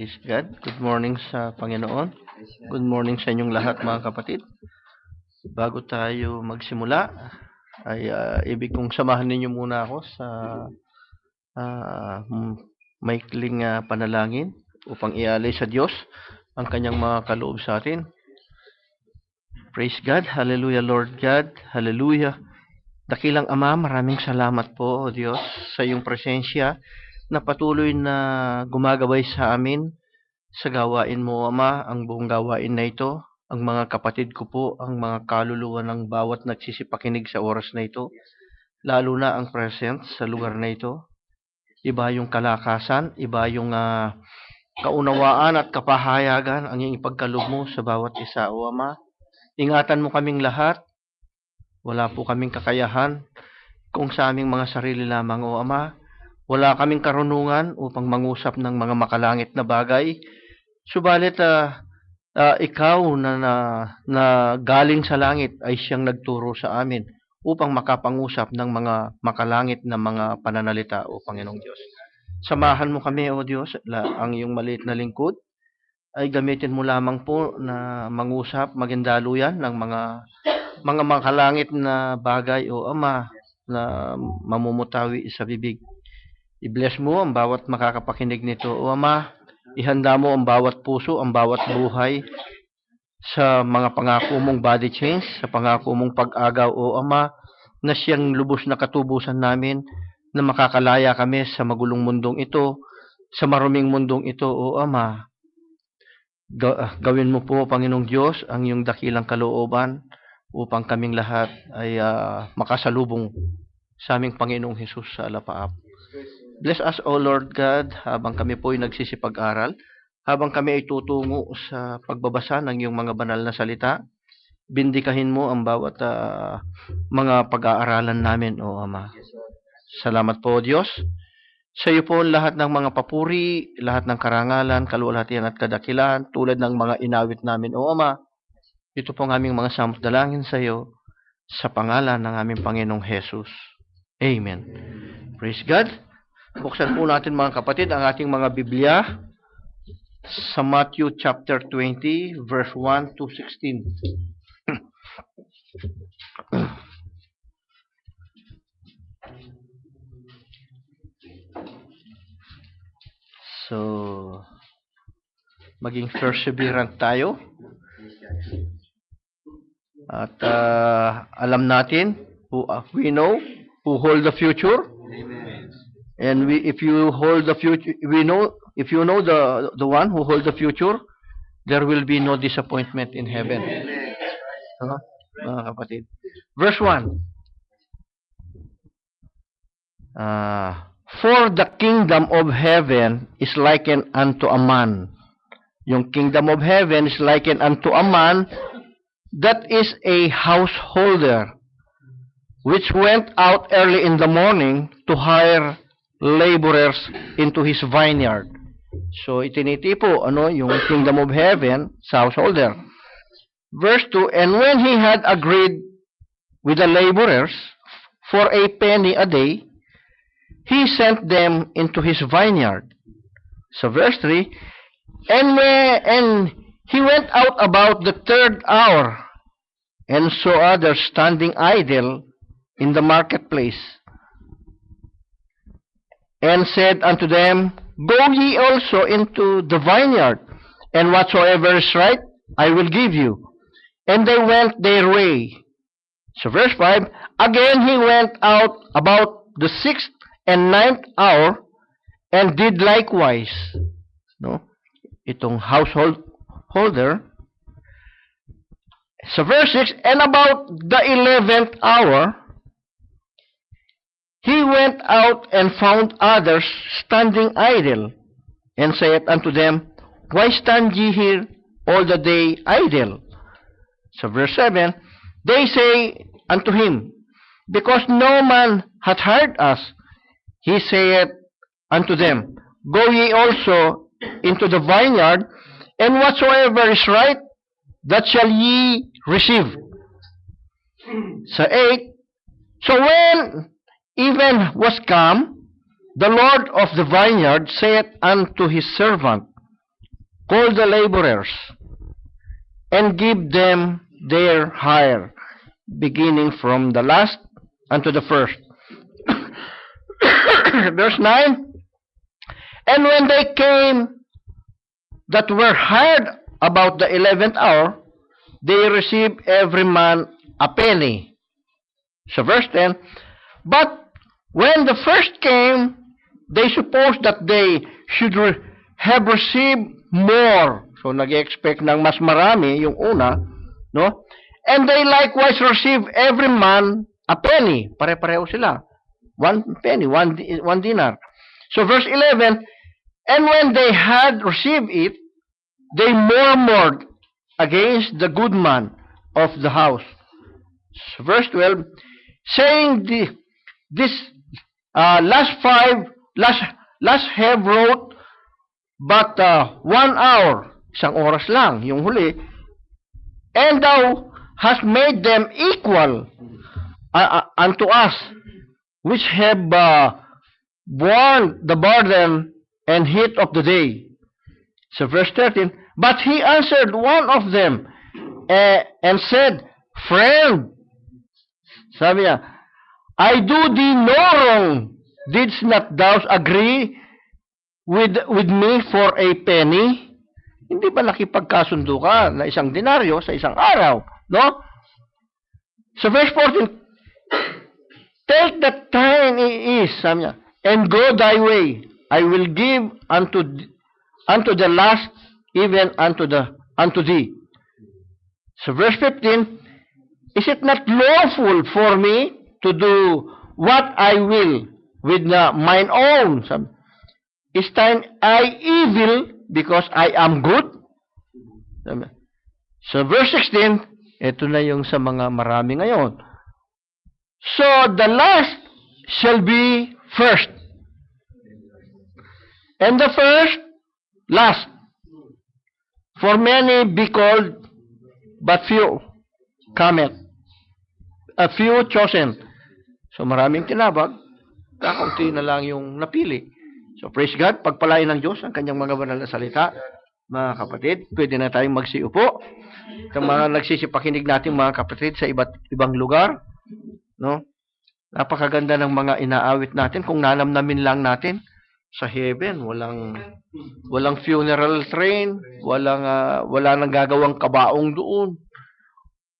Praise God. Good morning sa Panginoon. Good morning sa inyong lahat mga kapatid. Bago tayo magsimula, ay ibig kong samahan ninyo muna ako sa maikling panalangin upang ialay sa Diyos ang kanyang mga kaloob sa atin. Praise God. Hallelujah, Lord God. Hallelujah. Dakilang Ama, maraming salamat po, O Diyos, sa iyong presensya na patuloy na gumagabay sa amin sa gawain mo, Ama, ang buong gawain na ito, ang mga kapatid ko po, ang mga kaluluwa ng bawat nagsisipakinig sa oras na ito, lalo na ang present sa lugar na ito. Iba yung kalakasan, iba yung kaunawaan at kapahayagan ang iyong ipagkaloob mo sa bawat isa, O Ama. Ingatan mo kaming lahat, wala po kaming kakayahan kung sa aming mga sarili lamang, O Ama. Wala kaming karunungan upang mangusap ng mga makalangit na bagay. Subalit, ikaw na galing sa langit ay siyang nagturo sa amin upang makapangusap ng mga makalangit na mga pananalita, O Panginoong Diyos. Samahan mo kami, O Diyos, ang iyong maliit na lingkod ay gamitin mo lamang po na mangusap, maging daluyan ng mga makalangit na bagay, O Ama, na mamumutawi sa bibig. I-bless mo ang bawat makakapakinig nito, O Ama. Ihanda mo ang bawat puso, ang bawat buhay sa mga pangako mong body change, sa pangako mong pag-agaw, O Ama, na siyang lubos na katubusan namin, na makakalaya kami sa magulong mundong ito, sa maruming mundong ito, O Ama. Gawin mo po, Panginoong Diyos, ang iyong dakilang kalooban upang kaming lahat ay makasalubong sa aming Panginoong Hesus sa alapaap. Bless us, O Lord God, habang kami po ay nagsisipag-aral, habang kami ay tutungo sa pagbabasa ng iyong mga banal na salita. Bindikahin mo ang bawat mga pag-aaralan namin, O Ama. Salamat po, Diyos. Sa iyo po lahat ng mga papuri, lahat ng karangalan, kaluwalhatian at kadakilaan, tulad ng mga inawit namin, O Ama. Ito po ang aming mga samot dalangin sa iyo, sa pangalan ng aming Panginoong Hesus. Amen. Praise God. Buksan po natin mga kapatid ang ating mga Biblia sa Matthew chapter 20 verse 1 to 16. So, maging perseverant tayo. At alam natin, we know who hold the future. And if you hold the future, if you know the one who holds the future, there will be no disappointment in heaven. Mga kapatid. Verse 1. For the kingdom of heaven is likened unto a man. Yung kingdom of heaven is likened unto a man that is a householder, which went out early in the morning to hire laborers into his vineyard. So, itiniti po, yung kingdom of heaven sa householder. Verse 2, and when he had agreed with the laborers for a penny a day, he sent them into his vineyard. So, verse 3, and he went out about the third hour, and saw others standing idle in the marketplace, and said unto them, go ye also into the vineyard, and whatsoever is right, I will give you. And they went their way. So verse 5, again he went out about the 6th and 9th hour, and did likewise. Itong householder. So verse 6, and about the 11th hour, he went out and found others standing idle, and saith unto them, why stand ye here all the day idle? So verse 7, they say unto him, because no man hath hired us. He saith unto them, go ye also into the vineyard, and whatsoever is right, that shall ye receive. So 8, so when even was come, the Lord of the vineyard saith unto his servant, call the laborers, and give them their hire, beginning from the last unto the first. Verse 9, and when they came that were hired about the 11th hour, they received every man a penny. So verse 10, but when the first came, they supposed that they should have received more. So nag-expect ng mas marami yung una, no? And they likewise received every man a penny. Pare-pareho sila. 1 penny, 1 dinar. So verse 11, and when they had received it, they murmured against the good man of the house. So verse 12, saying this last have wrote but 1 hour, isang oras lang, yung huli, and thou hast made them equal unto us, which have borne the burden and heat of the day. So verse 13, but he answered one of them and said, friend, sabi niya, I do thee no wrong. Didst not thou agree with me for a penny? Hindi ba nakipagkasundo ka na isang denaryo sa isang araw? No? So verse 14, take that thine is, sabi niya, and go thy way. I will give unto the last, even unto thee. So verse 15, is it not lawful for me to do what I will with mine own? Is thine I evil because I am good? So verse 16, ito na yung sa mga marami ngayon. So the last shall be first, and the first last. For many be called, but few cometh. A few chosen. So maraming tinabag, kakaunti na lang yung napili. So praise God, pagpalain ng Diyos ang kanyang mga banal na salita. Mga kapatid, pwede na tayong magsiupo. Itong mga nagsisipakinig natin mga kapatid sa ibang lugar, no? Napakaganda ng mga inaawit natin kung nanamnamin lang natin sa heaven, walang funeral train, wala nang gagawang kabaong doon.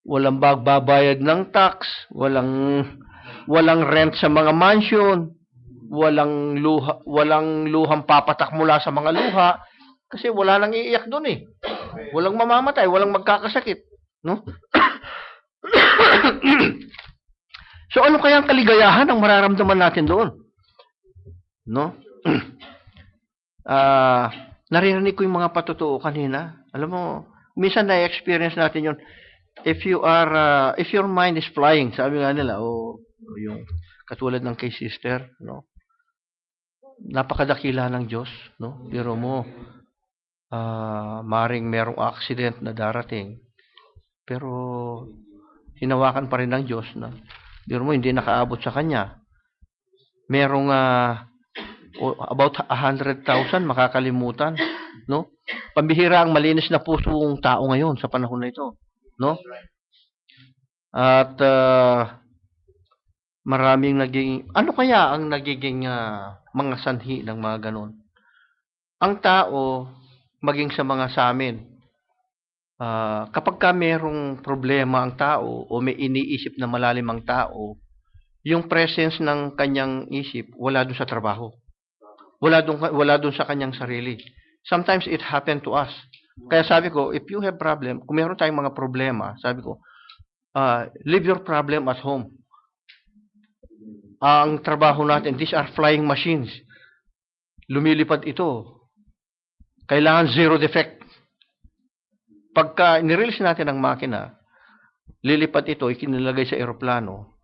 Walang bagbabayad ng tax, walang rent sa mga mansion, walang luhang papatak mula sa mga luha kasi wala nang iiyak doon eh. Walang mamamatay, walang magkakasakit, no? So ano kaya ang kaligayahan ang mararamdaman natin doon? No? Naririnig ko yung mga patotoo kanina. Alam mo, minsan na-experience natin yun. If your mind is flying, sabi nga nila, yung katulad ng kay sister, no? Napakadakila ng Diyos, no? Pero mo, maring merong accident na darating, pero hinawakan pa rin ng Diyos na, pero mo, hindi nakaabot sa kanya. Merong about 100,000 makakalimutan, no? Pambihira ang malinis na pusong tao ngayon sa panahon na ito, no? At maraming ano kaya ang nagiging mga sanhi ng mga ganon? Ang tao, maging sa mga sa amin, kapag ka merong problema ang tao o may iniisip na malalim ang tao, yung presence ng kanyang isip wala dun sa trabaho. Wala dun sa kanyang sarili. Sometimes it happened to us. Kaya sabi ko, if you have problem, kung meron tayong mga problema, sabi ko, leave your problem at home. Ang trabaho natin, these are flying machines. Lumilipad ito. Kailangan zero defect. Pagka nirelease natin ang makina, lilipad ito, ikinilagay sa eroplano,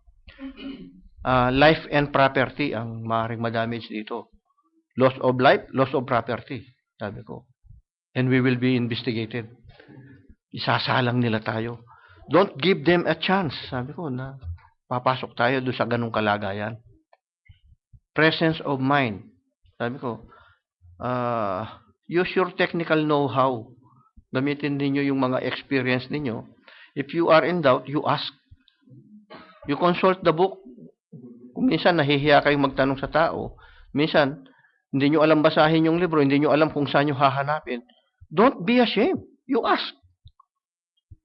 life and property ang maaaring madamage dito. Loss of life, loss of property, sabi ko. And we will be investigated. Isasalang nila tayo. Don't give them a chance, sabi ko, na papasok tayo doon sa ganung kalagayan. Presence of mind. Sabi ko, use your technical know-how. Gamitin ninyo yung mga experience ninyo. If you are in doubt, you ask. You consult the book. Kung minsan nahihiya kayong magtanong sa tao, minsan hindi nyo alam basahin yung libro, hindi nyo alam kung saan nyo hahanapin, don't be ashamed. You ask.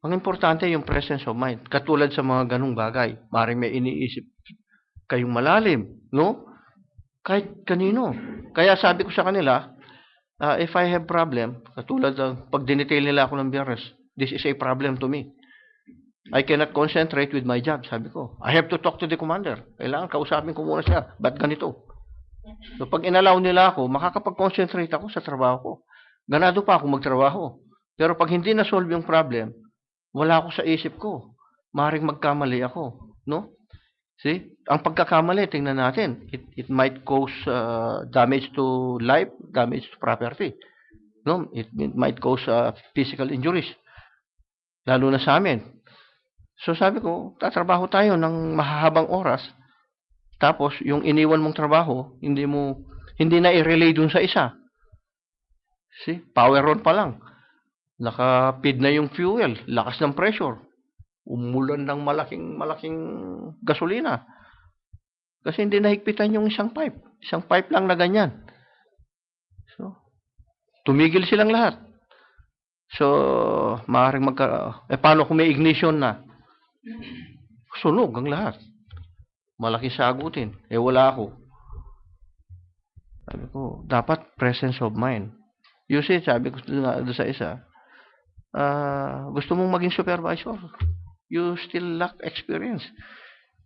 Ang importante yung presence of mind. Katulad sa mga ganung bagay, maring may iniisip kayong malalim, no? Kahit kanino. Kaya sabi ko sa kanila, if I have problem, katulad ng pag dinetail nila ako ng Biyernes, this is a problem to me. I cannot concentrate with my job, sabi ko. I have to talk to the commander. Kailangan kausapin ko muna siya. Ba't ganito? So pag inalaw nila ako, makakapag-concentrate ako sa trabaho ko. Ganado pa ako magtrabaho. Pero pag hindi na-solve yung problem, wala ako sa isip ko. Maring magkamali ako. No? See? Ang pagkakamali, tingnan natin. It might cause damage to life, damage to property. No? It might cause physical injuries. Lalo na sa amin. So sabi ko, tatrabaho tayo ng mahahabang oras. Tapos, yung iniwan mong trabaho, hindi na i-relay dun sa isa. See? Power on pa lang. Nakapid na yung fuel. Lakas ng pressure. Umulan ng malaking gasolina. Kasi hindi nahigpitan yung isang pipe. Isang pipe lang na ganyan. So, tumigil silang lahat. So, maaaring paano kung may ignition na? Sunog ang lahat. Malaki sagutin. Wala ako. Sabi ko, dapat presence of mind. You see, sabi ko doon sa isa, gusto mong maging supervisor. You still lack experience.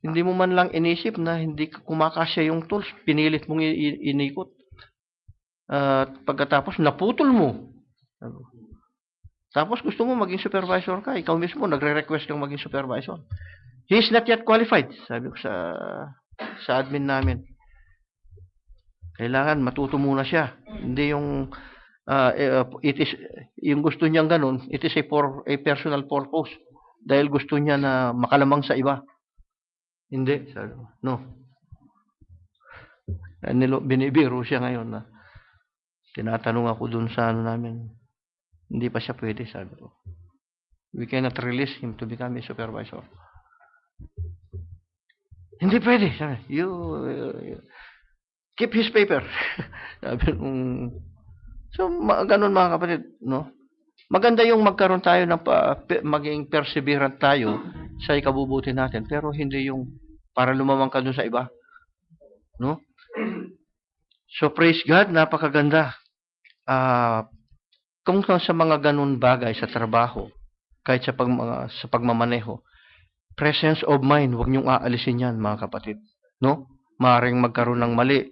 Hindi mo man lang inisip na hindi kumakasya yung tools. Pinilit mong inikot. Pagkatapos, naputol mo. Tapos gusto mo maging supervisor ka. Ikaw mismo, nagre-request kang maging supervisor. He is not yet qualified. Sabi ko sa admin namin. Kailangan matuto muna siya. Hindi yung yung gusto niyang ganun, it is for a personal purpose. Dahil gusto niya na makalamang sa iba. Hindi. Sabi ko, no. Binibiro siya ngayon na tinatanong ako dun sa namin. Hindi pa siya pwede, sabi ko. We cannot release him to become a supervisor. Hindi pwede. Sabi, you keep his paper. Sabi so, ganun mga kapatid, no? Maganda yung magkaroon tayo ng maging perseverant tayo sa ikabubuti natin, pero hindi yung para lumamang ka dun sa iba. No? So, praise God, napakaganda. Kung sa mga ganun bagay sa trabaho, kahit sa pagmamaneho, presence of mind, huwag niyong aalisin yan, mga kapatid. No? Maaaring magkaroon ng mali.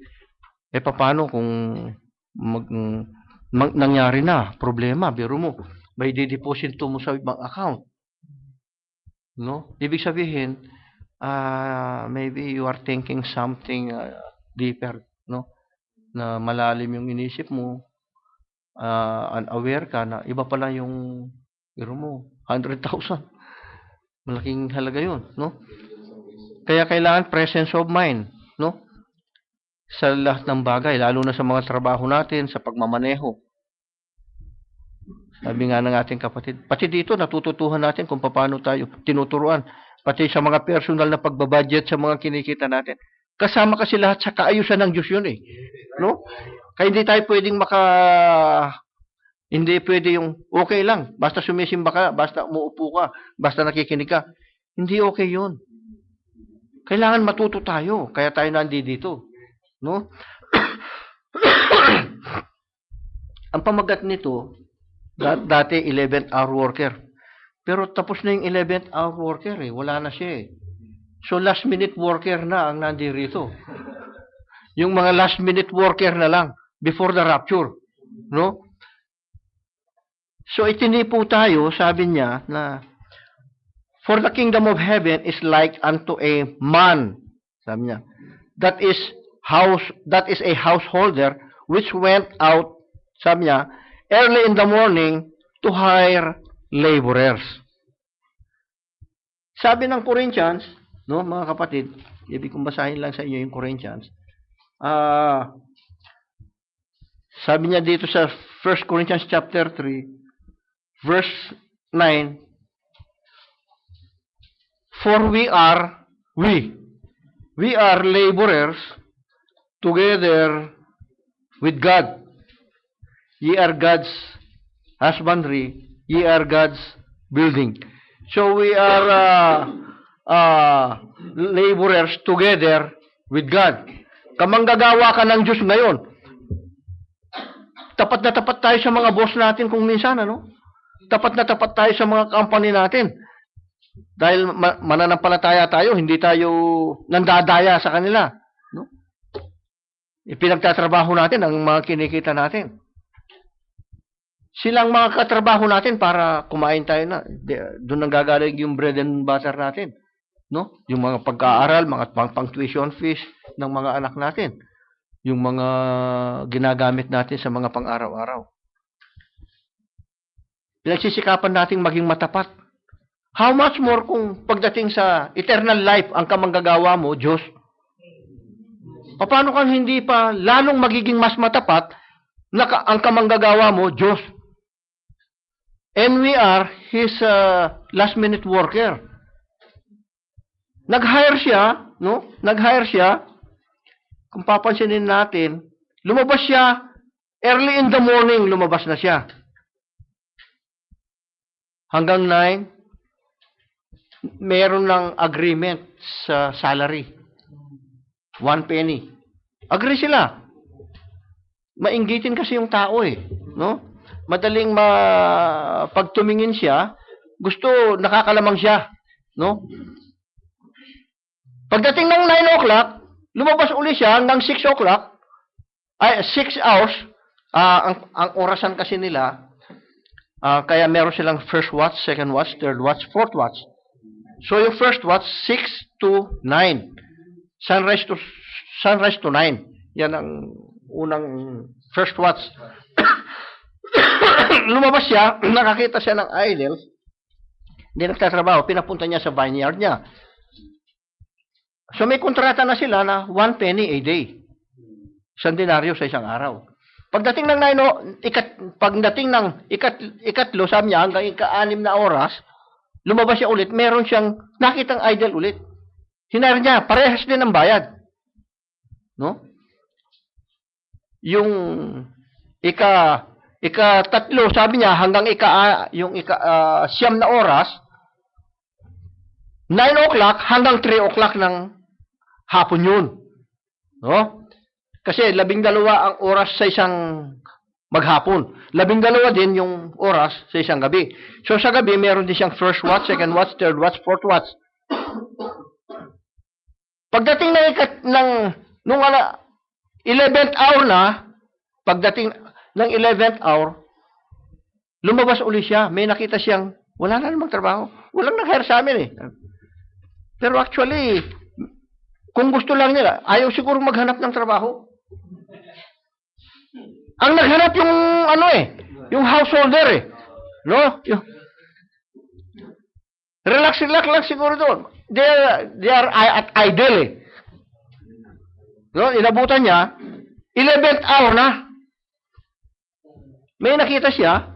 Paano kung nangyari na, problema, biro mo, may dideposit mo sa ibang account. No? Ibig sabihin, maybe you are thinking something deeper, no? Na malalim yung inisip mo, unaware ka na iba pala yung biro mo, 100,000. Malaking halaga yun, no? Kaya kailangan presence of mind, no? Sa lahat ng bagay, lalo na sa mga trabaho natin, sa pagmamaneho. Sabi nga ng ating kapatid, pati dito natututuhan natin kung paano tayo tinuturuan. Pati sa mga personal na pagbabudget sa mga kinikita natin. Kasama kasi lahat sa kaayusan ng Diyos yun eh. No? Kaya hindi tayo pwedeng hindi pwede yung okay lang, basta sumisimba ka, basta umuupo ka, basta nakikinig ka. Hindi okay yun. Kailangan matuto tayo, kaya tayo nandito. No? Ang pamagat nito, dati 11th hour worker. Pero tapos na yung 11th hour worker eh. Wala na siya eh. So last minute worker na ang nandirito. Yung mga last minute worker na lang before the rapture. No? So itinipo tayo, sabi niya na for the kingdom of heaven is like unto a man. Sabi niya. That is a householder which went out, sabi niya, early in the morning to hire laborers. Sabi ng Corinthians, no, mga kapatid, ibig kong basahin lang sa inyo yung Corinthians. Sabi niya dito sa 1 1 Corinthians chapter 3, verse 9, for we are laborers together with God. Ye are God's husbandry, ye are God's building. So we are laborers together with God. Kamanggagawa ka ng Diyos ngayon. Tapat na tapat tayo sa mga boss natin kung minsan, ano? Tapat na tapat tayo sa mga company natin. Dahil mananampalataya tayo, hindi tayo nandadaya sa kanila. No? Ipinagtatrabaho natin ang mga kinikita natin. Silang mga katrabaho natin para kumain tayo na. Doon nanggagaling yung bread and butter natin. No? Yung mga pag-aaral, mga pang-tuition fees ng mga anak natin. Yung mga ginagamit natin sa mga pang-araw-araw. Pinagsisikapan nating maging matapat. How much more kung pagdating sa eternal life ang kamanggagawa mo, Diyos? Paano kang hindi pa lalong magiging mas matapat na ang kamanggagawa mo, Diyos? And we are His last-minute worker. Nag-hire siya, no? Nag-hire siya. Kung papansinin natin, lumabas siya, early in the morning, lumabas na siya. Hanggang 9, meron ng agreement sa salary. 1 penny. Agree sila. Mainggitin kasi yung tao eh. No? Madaling pag tumingin siya, gusto nakakalamang siya. No? Pagdating ng 9 o'clock, lumabas uli siya hanggang 6 o'clock. Ay, 6 hours. Ang orasan kasi nila, kaya meron silang first watch, second watch, third watch, fourth watch. So yung first watch, 6 to 9. Sunrise to 9. Yan ang unang first watch. Lumabas siya, nakakita siya ng idol. Hindi nagtatrabaho, pinapunta niya sa vineyard niya. So may kontrata na sila na 1 penny a day. 1 denaryo sa isang araw. Pagdating ng 9, ikatlo, sabi niya, hanggang ika-6 na oras, lumabas siya ulit, meron siyang nakitang idol ulit. Hinayar niya, parehas din ang bayad. No? Yung ika-3, sabi niya, hanggang siyam na oras, 9 o'clock hanggang 3 o'clock ng hapon yun. No? Kasi 12 ang oras sa isang maghapon. 12 din yung oras sa isang gabi. So sa gabi, meron din siyang first watch, second watch, third watch, fourth watch. Pagdating nung 11th hour na, pagdating ng 11th hour, lumabas uli siya. May nakita siyang, wala na namang trabaho. Walang nag-hire sa amin eh. Pero actually, kung gusto lang nila, ayaw siguro maghanap ng trabaho. Ang naghanap yung yung householder eh. No? Relax siguro doon. They are at idle eh. No? Inabutan niya, 11th hour na. May nakita siya,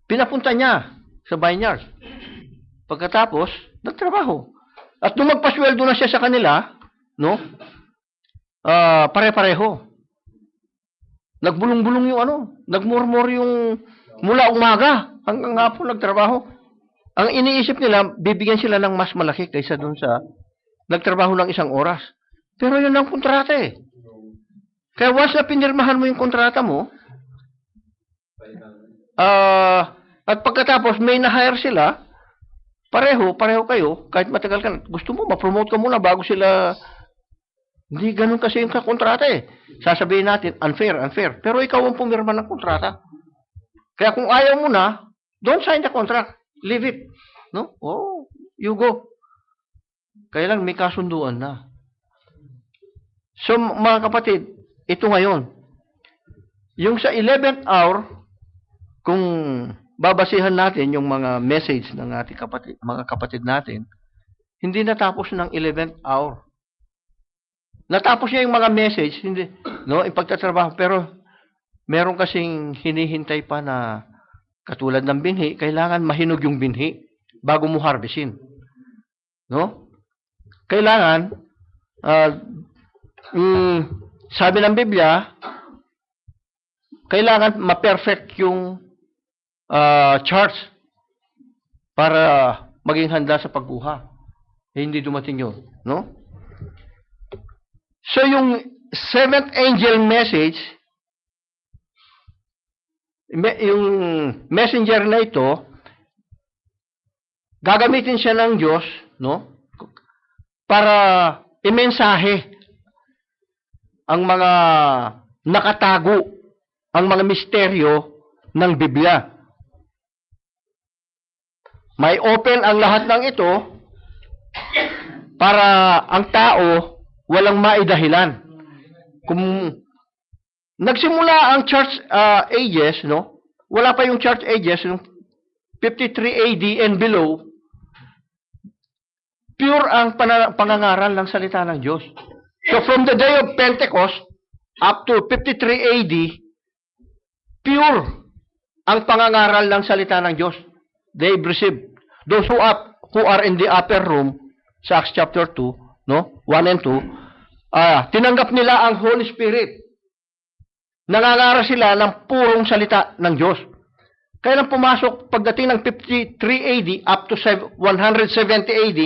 pinapunta niya sa vineyard. Pagkatapos, nagtrabaho. At nung magpasweldo na siya sa kanila, no? Pare-pareho. Nagbulong-bulong yung nagmurmur yung mula umaga hanggang hapon nagtrabaho. Ang iniisip nila, bibigyan sila ng mas malaki kaysa dun sa nagtrabaho ng 1 oras. Pero yun ang kontrata eh. Kaya once na pinirmahan mo yung kontrata mo, at pagkatapos may na-hire sila, pareho kayo, kahit matagal ka, gusto mo, ma-promote ka muna bago sila. Hindi ganun kasi yung kontrata eh. Sasabihin natin, unfair. Pero ikaw ang pumirma ng kontrata. Kaya kung ayaw mo na, don't sign the contract. Leave it. No? Oh, you go. Kaya lang may kasunduan na. So, mga kapatid, ito ngayon. Yung sa 11th hour, kung babasihan natin yung mga message ng ating mga kapatid natin, hindi natapos ng 11th hour. Natapos niya yung mga message, hindi, no, yung pagtatrabaho, pero meron kasing hinihintay pa na katulad ng binhi, kailangan mahinog yung binhi bago mo harvestin. No? Kailangan, sabi ng Biblia, kailangan ma-perfect yung charts para maging handa sa pagkuha. Hindi dumating yun. No? So, yung seventh angel message, yung messenger na ito, gagamitin siya ng Diyos, no? Para imensahe ang mga nakatago, ang mga misteryo ng Biblia. May open ang lahat ng ito para ang tao walang maidahilan. Kung nagsimula ang church ages, no? Wala pa yung church ages, yung 53 AD and below, pure ang pangangaral ng salita ng Diyos. So from the day of Pentecost up to 53 AD, pure ang pangangaral ng salita ng Diyos. They received, those who are in the upper room, sa Acts chapter 2, no? 1 and 2, tinanggap nila ang Holy Spirit. Nangangaral sila ng purong salita ng Diyos. Kaya nang pumasok, pagdating ng 53 AD up to 170 AD,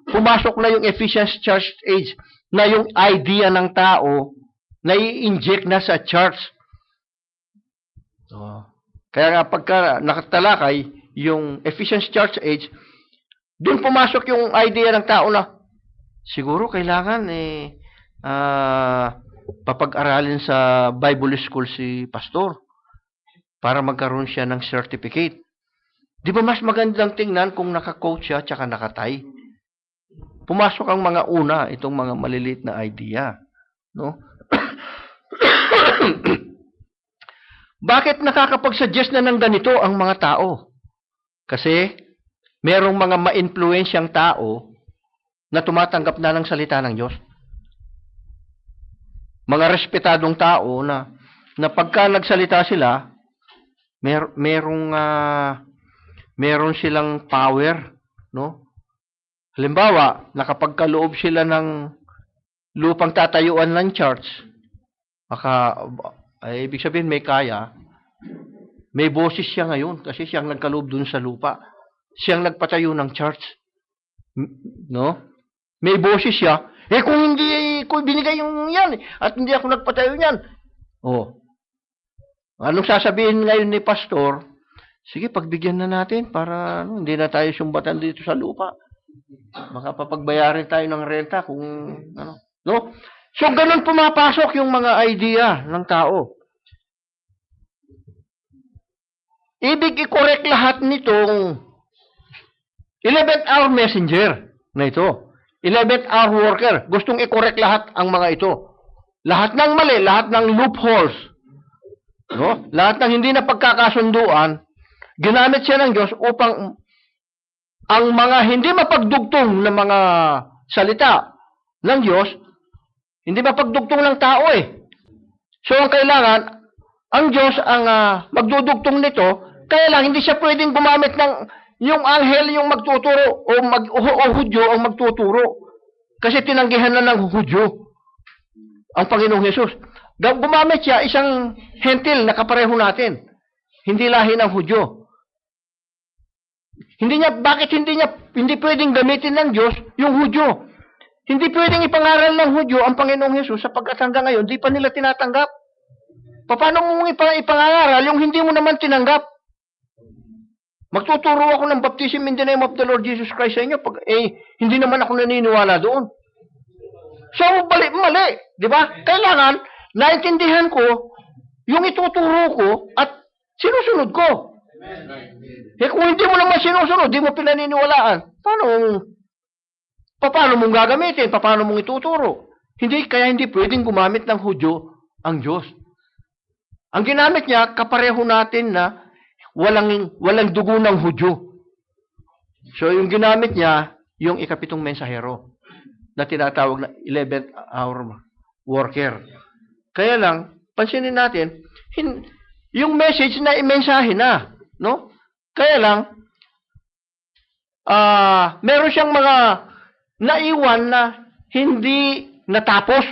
pumasok na yung Ephesians Church Age, na yung idea ng tao na i-inject na sa church. Kaya nga pagka nakatalakay yung Ephesians Church Age, doon pumasok yung idea ng tao na siguro kailangan papag-aralin sa Bible school si pastor para magkaroon siya ng certificate. Di ba mas magandang tingnan kung naka-coach siya tsaka nakatay? Pumasok ang mga una, itong mga maliliit na idea. No? Bakit nakakapag-suggest na ng ganito ang mga tao? Kasi merong mga ma-influensyang tao na tumatanggap na ng salita ng Diyos. Mga respetadong tao na pagka nagsalita sila, meron silang power, no? Halimbawa, nakapagkaloob sila ng lupang tatayuan ng church, ibig sabihin may kaya, may boses siya ngayon kasi siyang nagkaloob dun sa lupa. Siyang nagpatayo ng church. No? May boses siya. Kung hindi ko binigay yung yan, at hindi ako nagpatayo yan. Anong sasabihin ngayon ni pastor? Sige, pagbigyan na natin para hindi na tayo sumbatan dito sa lupa. Makapapagbayarin tayo ng renta kung ano. No? So, ganun pumapasok yung mga idea ng tao. Ibig i-correct lahat nitong 11th hour messenger na ito. 11th hour worker. Gustong i-correct lahat ang mga ito. Lahat ng mali, lahat ng loopholes, no? Lahat ng hindi na pagkakasunduan, ginamit siya ng Diyos upang ang mga hindi mapagdugtong na mga salita ng Diyos, hindi mapagdugtong ng tao eh. So ang kailangan, ang Diyos ang magdudugtong nito, kaya lang hindi siya pwedeng gumamit ng yung anghel yung magtuturo o Hudyo ang magtuturo. Kasi tinanggihan na ng Hudyo ang Panginoong Hesus. Gumamit siya isang hentil na kapareho natin. Hindi lahi ng Hudyo. Bakit hindi pwedeng gamitin ng Diyos yung Hudyo? Hindi pwedeng ipangaral ng Hudyo ang Panginoong Hesus sapagkat hanggang ngayon, di pa nila tinatanggap. Paano mong ipangaral yung hindi mo naman tinanggap? Magtuturo ako ng baptism in the name of the Lord Jesus Christ sa inyo, hindi naman ako naniniwala doon. So, mali. Di ba? Kailangan, naintindihan ko yung ituturo ko at sinusunod ko. Kung hindi mo naman sinusunod, di mo pinaniniwalaan, paano mong gagamitin? Paano mong ituturo? Kaya hindi pwedeng gumamit ng Hudyo ang Diyos. Ang ginamit niya, kapareho natin na walang dugo ng Hudyo. So, yung ginamit niya, yung ikapitong mensahero na tinatawag na 11th hour worker. Kaya lang, pansinin natin, yung message na imensahe na, no? Kaya lang, meron siyang mga naiwan na hindi natapos.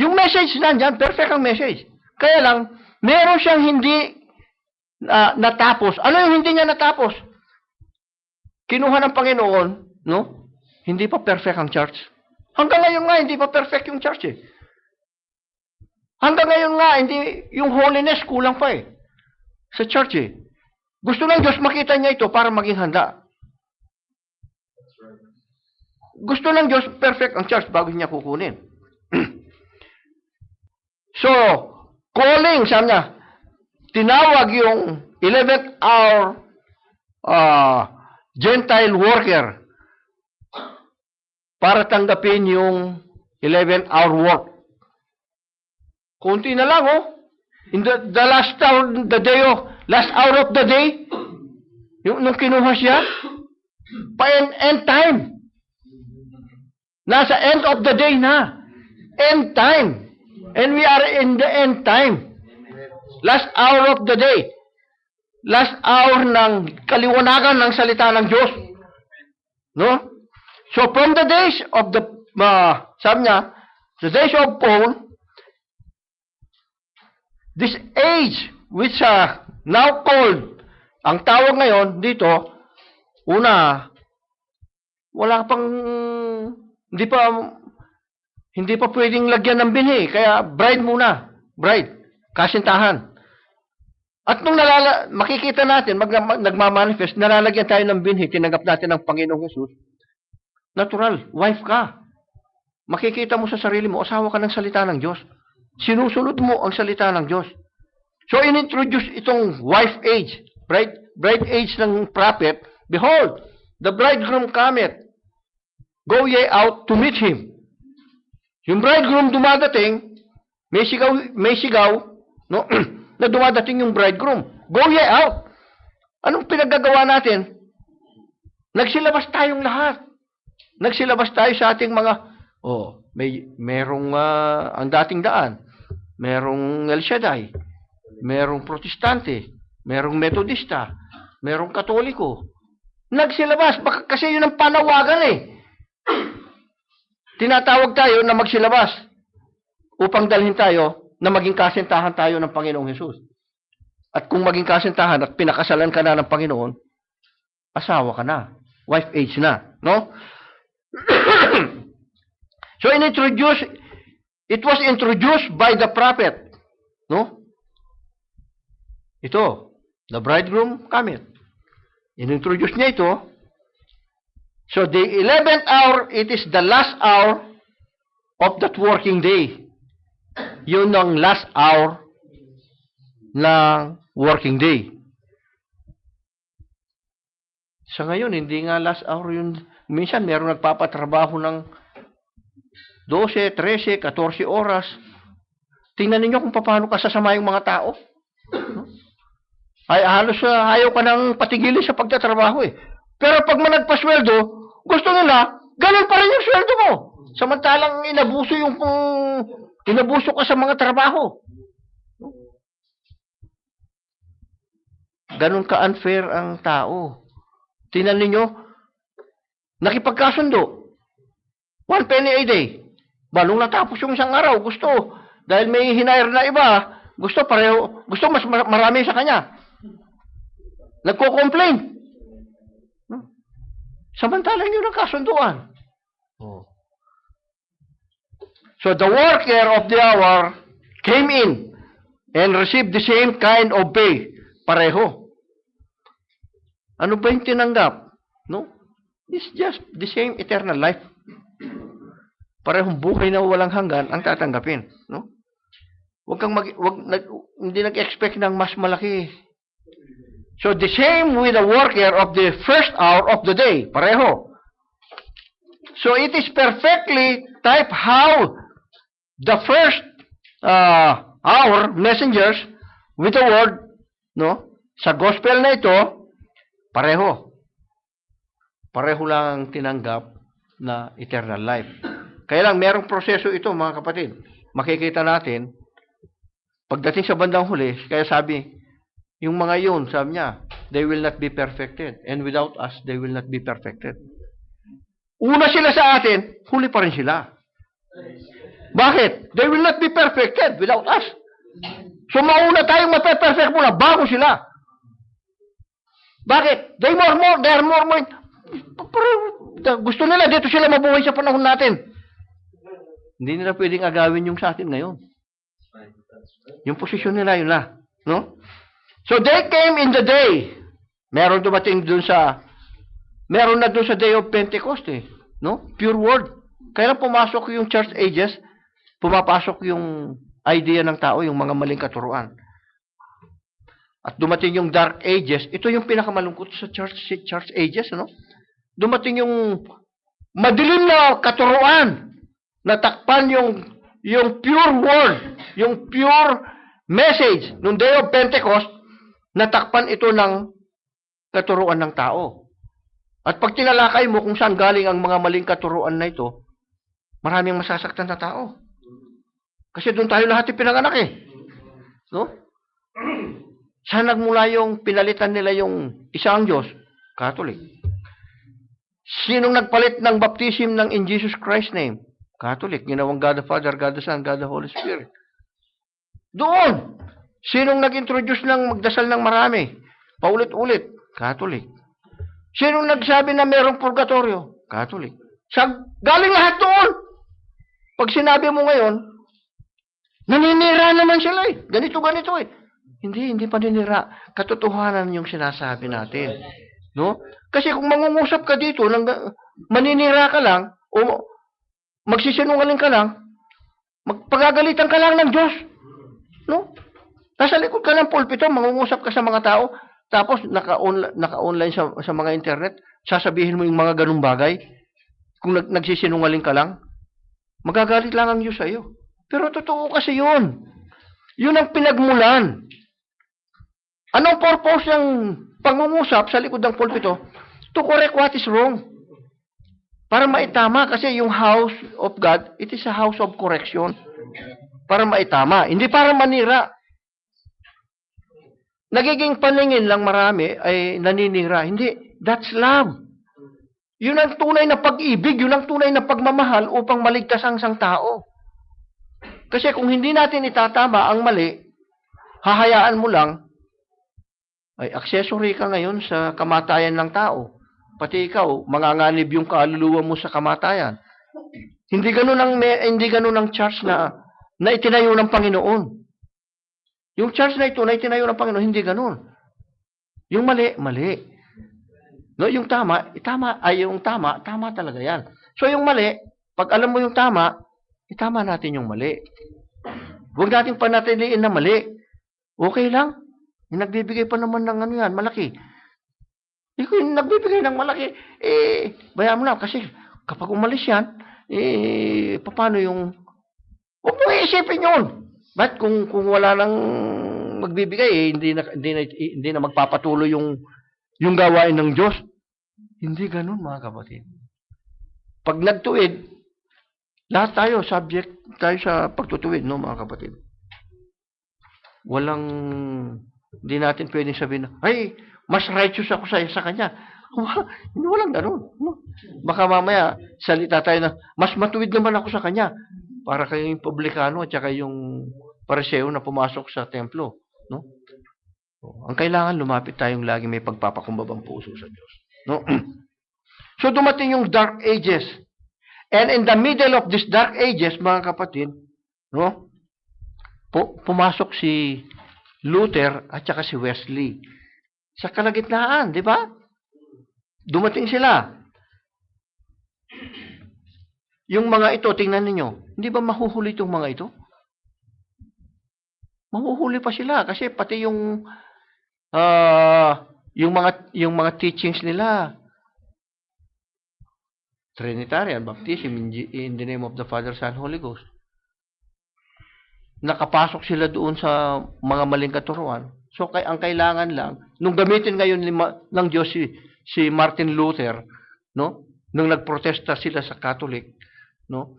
Yung message nandiyan, perfect ang message. Kaya lang, meron siyang hindi natapos. Ano yung hindi niya natapos? Kinuha ng Panginoon, no? Hindi pa perfect ang church. Hanggang ngayon nga, hindi pa perfect yung church eh. Hanggang ngayon nga, hindi, yung holiness kulang pa eh. Sa church eh. Gusto ng Diyos makita niya ito para maging handa. Gusto ng Diyos perfect ang church bago niya kukunin. So, calling, sabi niya, tinawag yung 11th hour Gentile worker para tanggapin yung 11th hour work. Kunti na lang, oh. In the last hour, last hour of the day, nung kinuha siya, end time. Nasa end of the day na. End time. And we are in the end time. Last hour of the day. Last hour ng kaliwanagan ng salita ng Diyos. No? So from the days of the, sabi niya, the days of Paul, this age which now called, ang tawag ngayon dito, una, wala pang, hindi pa pwedeng lagyan ng binhi, kaya bride muna, bride, kasintahan. At nung makikita natin, nagmamanifest, nalalagyan tayo ng binhi, tinanggap natin ng Panginoong Hesus, natural, wife ka. Makikita mo sa sarili mo, asawa ka ng salita ng Diyos. Sinusunod mo ang salita ng Diyos. So, inintroduce itong wife age, bride age ng prophet. Behold, the bridegroom cometh. Go ye out to meet him. Yung bridegroom dumadating, may sigaw, no? na dumadating yung bridegroom. Go ye out. Anong pinagagawa natin? Nagsilabas tayong lahat. Nagsilabas tayo sa ating mga, merong ang dating daan. Merong El Shaddai. Merong Protestante. Merong Metodista. Merong Katoliko. Nagsilabas. Kasi yun ang panawagan eh. Tinatawag tayo na magsilabas upang dalhin tayo na maging kasintahan tayo ng Panginoong Hesus. At kung maging kasintahan at pinakasalan ka na ng Panginoon, asawa ka na. Wife age na. No? So, it was introduced by the prophet. No? Ito, the bridegroom cometh. Inintroduce niya ito. So, the 11th hour, it is the last hour of that working day. Yun ang last hour ng working day. Sa ngayon, hindi nga last hour yun. Minsan, meron nagpapatrabaho ng 12, 13, 14 oras. Tingnan ninyo kung paano kasasama yung mga tao. Ay, halos ayaw ka nang patigilin sa pagtatrabaho eh. Pero pag managpasweldo, gusto nila, ganun pa rin yung sweldo mo. Samantalang inabuso ka sa mga trabaho. Ganun ka-unfair ang tao. Tingnan ninyo, nakipagkasundo. 1 penny a day. Balong natapos yung isang araw, gusto. Dahil may hinire na iba, gusto mas marami sa kanya. Nagko-complain. Samantalang yun ang kasunduan. So the worker of the hour came in and received the same kind of pay. Pareho. Ano ba yung tinanggap? No? It's just the same eternal life. Parehong buhay na walang hanggan ang tatanggapin. No? Hindi nag-expect ng mas malaki. So the same with the worker of the first hour of the day. Pareho. So it is perfectly type how the first hour messengers with the word, no? Sa gospel na ito, pareho. Pareho lang ang tinanggap na eternal life. Kaya lang, merong proseso ito, mga kapatid. Makikita natin, Pagdating sa bandang huli, kaya sabi, yung mga yun, sabi niya, they will not be perfected. And without us, they will not be perfected. Una sila sa atin, huli pa rin sila. Bakit? They will not be perfected without us. So mauna tayong mape-perfect muna bago sila. Bakit? They are more. Gusto nila, dito sila mabuhay sa panahon natin. Hindi nila pwedeng agawin yung sa atin ngayon. Yung posisyon nila, yun na. No? So they came in the day. Meron na dun sa day of Pentecost eh. No? Pure word. Kaya pumasok yung church ages, pumapasok yung idea ng tao, yung mga maling katuruan. At dumating yung dark ages, ito yung pinakamalungkot sa church ages, no? Dumating yung madilim na katuruan, natakpan yung pure word, yung pure message nung day of Pentecost, natakpan ito ng katuruan ng tao. At pag tinalakay mo kung saan galing ang mga maling katuruan na ito, maraming masasaktan na tao. Kasi doon tayo lahat pinanganak eh. No? Saan nagmula yung pinalitan nila yung isang Diyos? Catholic. Sinong nagpalit ng baptism ng in Jesus Christ's name? Catholic. Ginawang God the Father, God the Son, God the Holy Spirit. Doon. Sinong nag-introduce ng magdasal ng marami? Paulit-ulit. Catholic. Sinong nagsabi na merong purgatorio? Catholic. Galing lahat doon. Pag sinabi mo ngayon, naninira naman sila eh. Ganito eh. Hindi paninira. Katotohanan yung sinasabi natin. No? Kasi kung mangungusap ka dito, maninira ka lang, o magsisinungaling ka lang, magpagagalitan ka lang ng Diyos. No? Nasa likod ka ng pulpito, mangungusap ka sa mga tao, tapos naka-online sa mga internet, sasabihin mo yung mga ganung bagay, kung nagsisinungaling ka lang, magagalit lang ang Diyos sa iyo. Pero totoo kasi yun. Yun ang pinagmulan. Anong purpose ng pangungusap sa likod ng pulpito? To correct what is wrong. Para maitama. Kasi yung house of God, it is a house of correction. Para maitama. Hindi para manira. Nagiging paningin lang marami ay naninira. Hindi. That's love. Yun ang tunay na pag-ibig. Yun ang tunay na pagmamahal upang maligtas ang isang tao. Kasi kung hindi natin itatama ang mali, hahayaan mo lang, ay accessory ka ngayon sa kamatayan ng tao. Pati ikaw, manganganib yung kaluluwa mo sa kamatayan. Hindi ganun ang church na itinayo ng Panginoon. Yung church na ito na itinayo ng Panginoon, hindi ganun. Yung mali. No, yung tama talaga yan. So yung mali, pag alam mo yung tama, itama natin yung mali. Huwag natin panatiliin na mali. Okay lang. Yung nagbibigay pa naman ng ano yan, malaki. Yung nagbibigay ng malaki, bayaan mo na. Kasi kapag umalis yan, paano yung... Huwag mo iisipin yun. Ba't kung wala nang magbibigay, hindi na magpapatuloy yung gawain ng Diyos? Hindi ganun, mga kapatid. Pag nagtuwid, lahat tayo, subject tayo sa pagtutuwid, no, mga kapatid. Hindi natin pwedeng sabihin, ay, mas righteous ako sa kanya. Walang ganun. No? Baka mamaya, salita tayo na, mas matuwid naman ako sa kanya. Para kayong publikano at saka yung pariseo na pumasok sa templo. No? Ang kailangan, lumapit tayong lagi may pagpapakumbabang puso sa Diyos. No? So, dumating yung dark ages. And in the middle of this dark ages, mga kapatid, no? Pumasok si Luther at saka si Wesley. Sa kalagitnaan, di ba? Dumating sila. Yung mga ito, tingnan ninyo, hindi ba mahuhuli itong mga ito? Mahuhuli pa sila kasi pati yung mga teachings nila, Trinitarian, Baptism in the name of the Father, Son, Holy Ghost. Nakapasok sila doon sa mga maling katuruan. So, ang kailangan lang, nung gamitin ngayon ng Diyos si Martin Luther, no? Nung nagprotesta sila sa Catholic, no?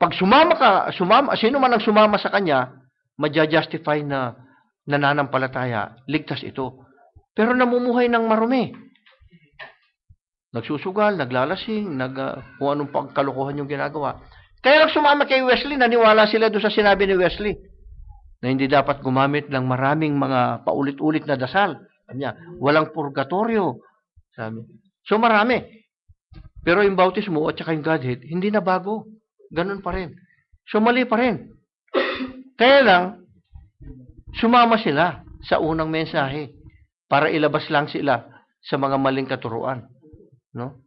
Pag sino man ang sumama sa kanya, madja-justify na nananampalataya, ligtas ito. Pero namumuhay ng marumi. Nagsusugal, naglalasing, kung anong pagkalokohan yung ginagawa. Kaya lang sumama kay Wesley, naniwala sila doon sa sinabi ni Wesley na hindi dapat gumamit ng maraming mga paulit-ulit na dasal. Sabi niya, walang purgatorio. Sabi. So marami. Pero yung bautismo at saka yung Godhead, hindi na bago. Ganun pa rin. So mali pa rin. Kaya lang, sumama sila sa unang mensahe para ilabas lang sila sa mga maling katuruan. No?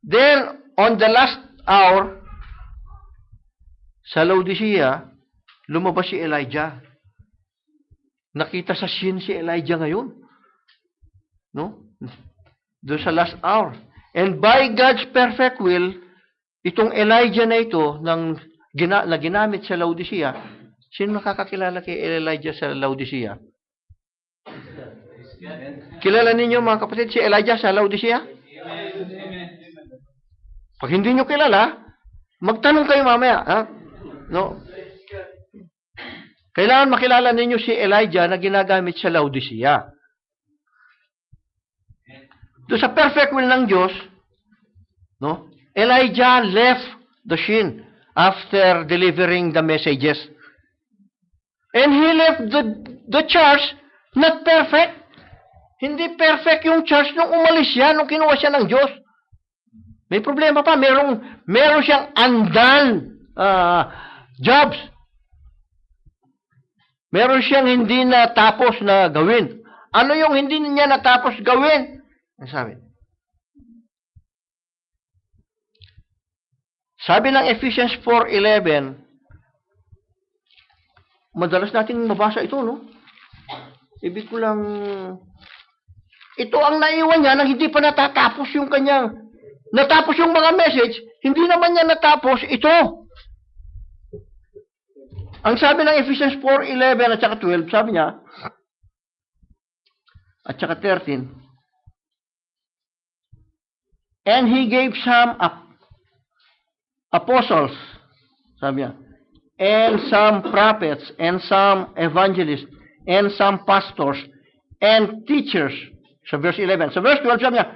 Then, on the last hour, sa Laodicea, lumabas si Elijah. Nakita sa scene si Elijah ngayon. No? Doon sa last hour. And by God's perfect will, itong Elijah na ito, na ginamit sa Laodicea, sino nakakakilala kay Elijah sa Laodicea? Kilala ninyo mga kapatid si Elijah sa Laodicea? Pag hindi nyo kilala, magtanong kayo mamaya. Ha? No? Kailangan makilala ninyo si Elijah na ginagamit sa Laodicea. Doon sa perfect will ng Diyos, no? Elijah left the scene after delivering the messages. And he left the church not perfect. Hindi perfect yung church nung umalis siya, nung kinuha siya ng Diyos. May problema pa. Meron siyang undone jobs. Meron siyang hindi natapos na gawin. Ano yung hindi niya natapos gawin? Ang sabi ng Ephesians 4:11, madalas nating mabasa ito, no? Ibig ko lang, ito ang naiwan niya nang hindi pa natatapos yung kanyang, natapos yung mga message, hindi naman niya natapos ito. Ang sabi ng Ephesians 4:11 at saka 12, sabi niya, at saka 13, and he gave some apostles, sabi niya, and some prophets, and some evangelists, and some pastors, and teachers. Sa verse 11. Sa verse 12, sabi niya,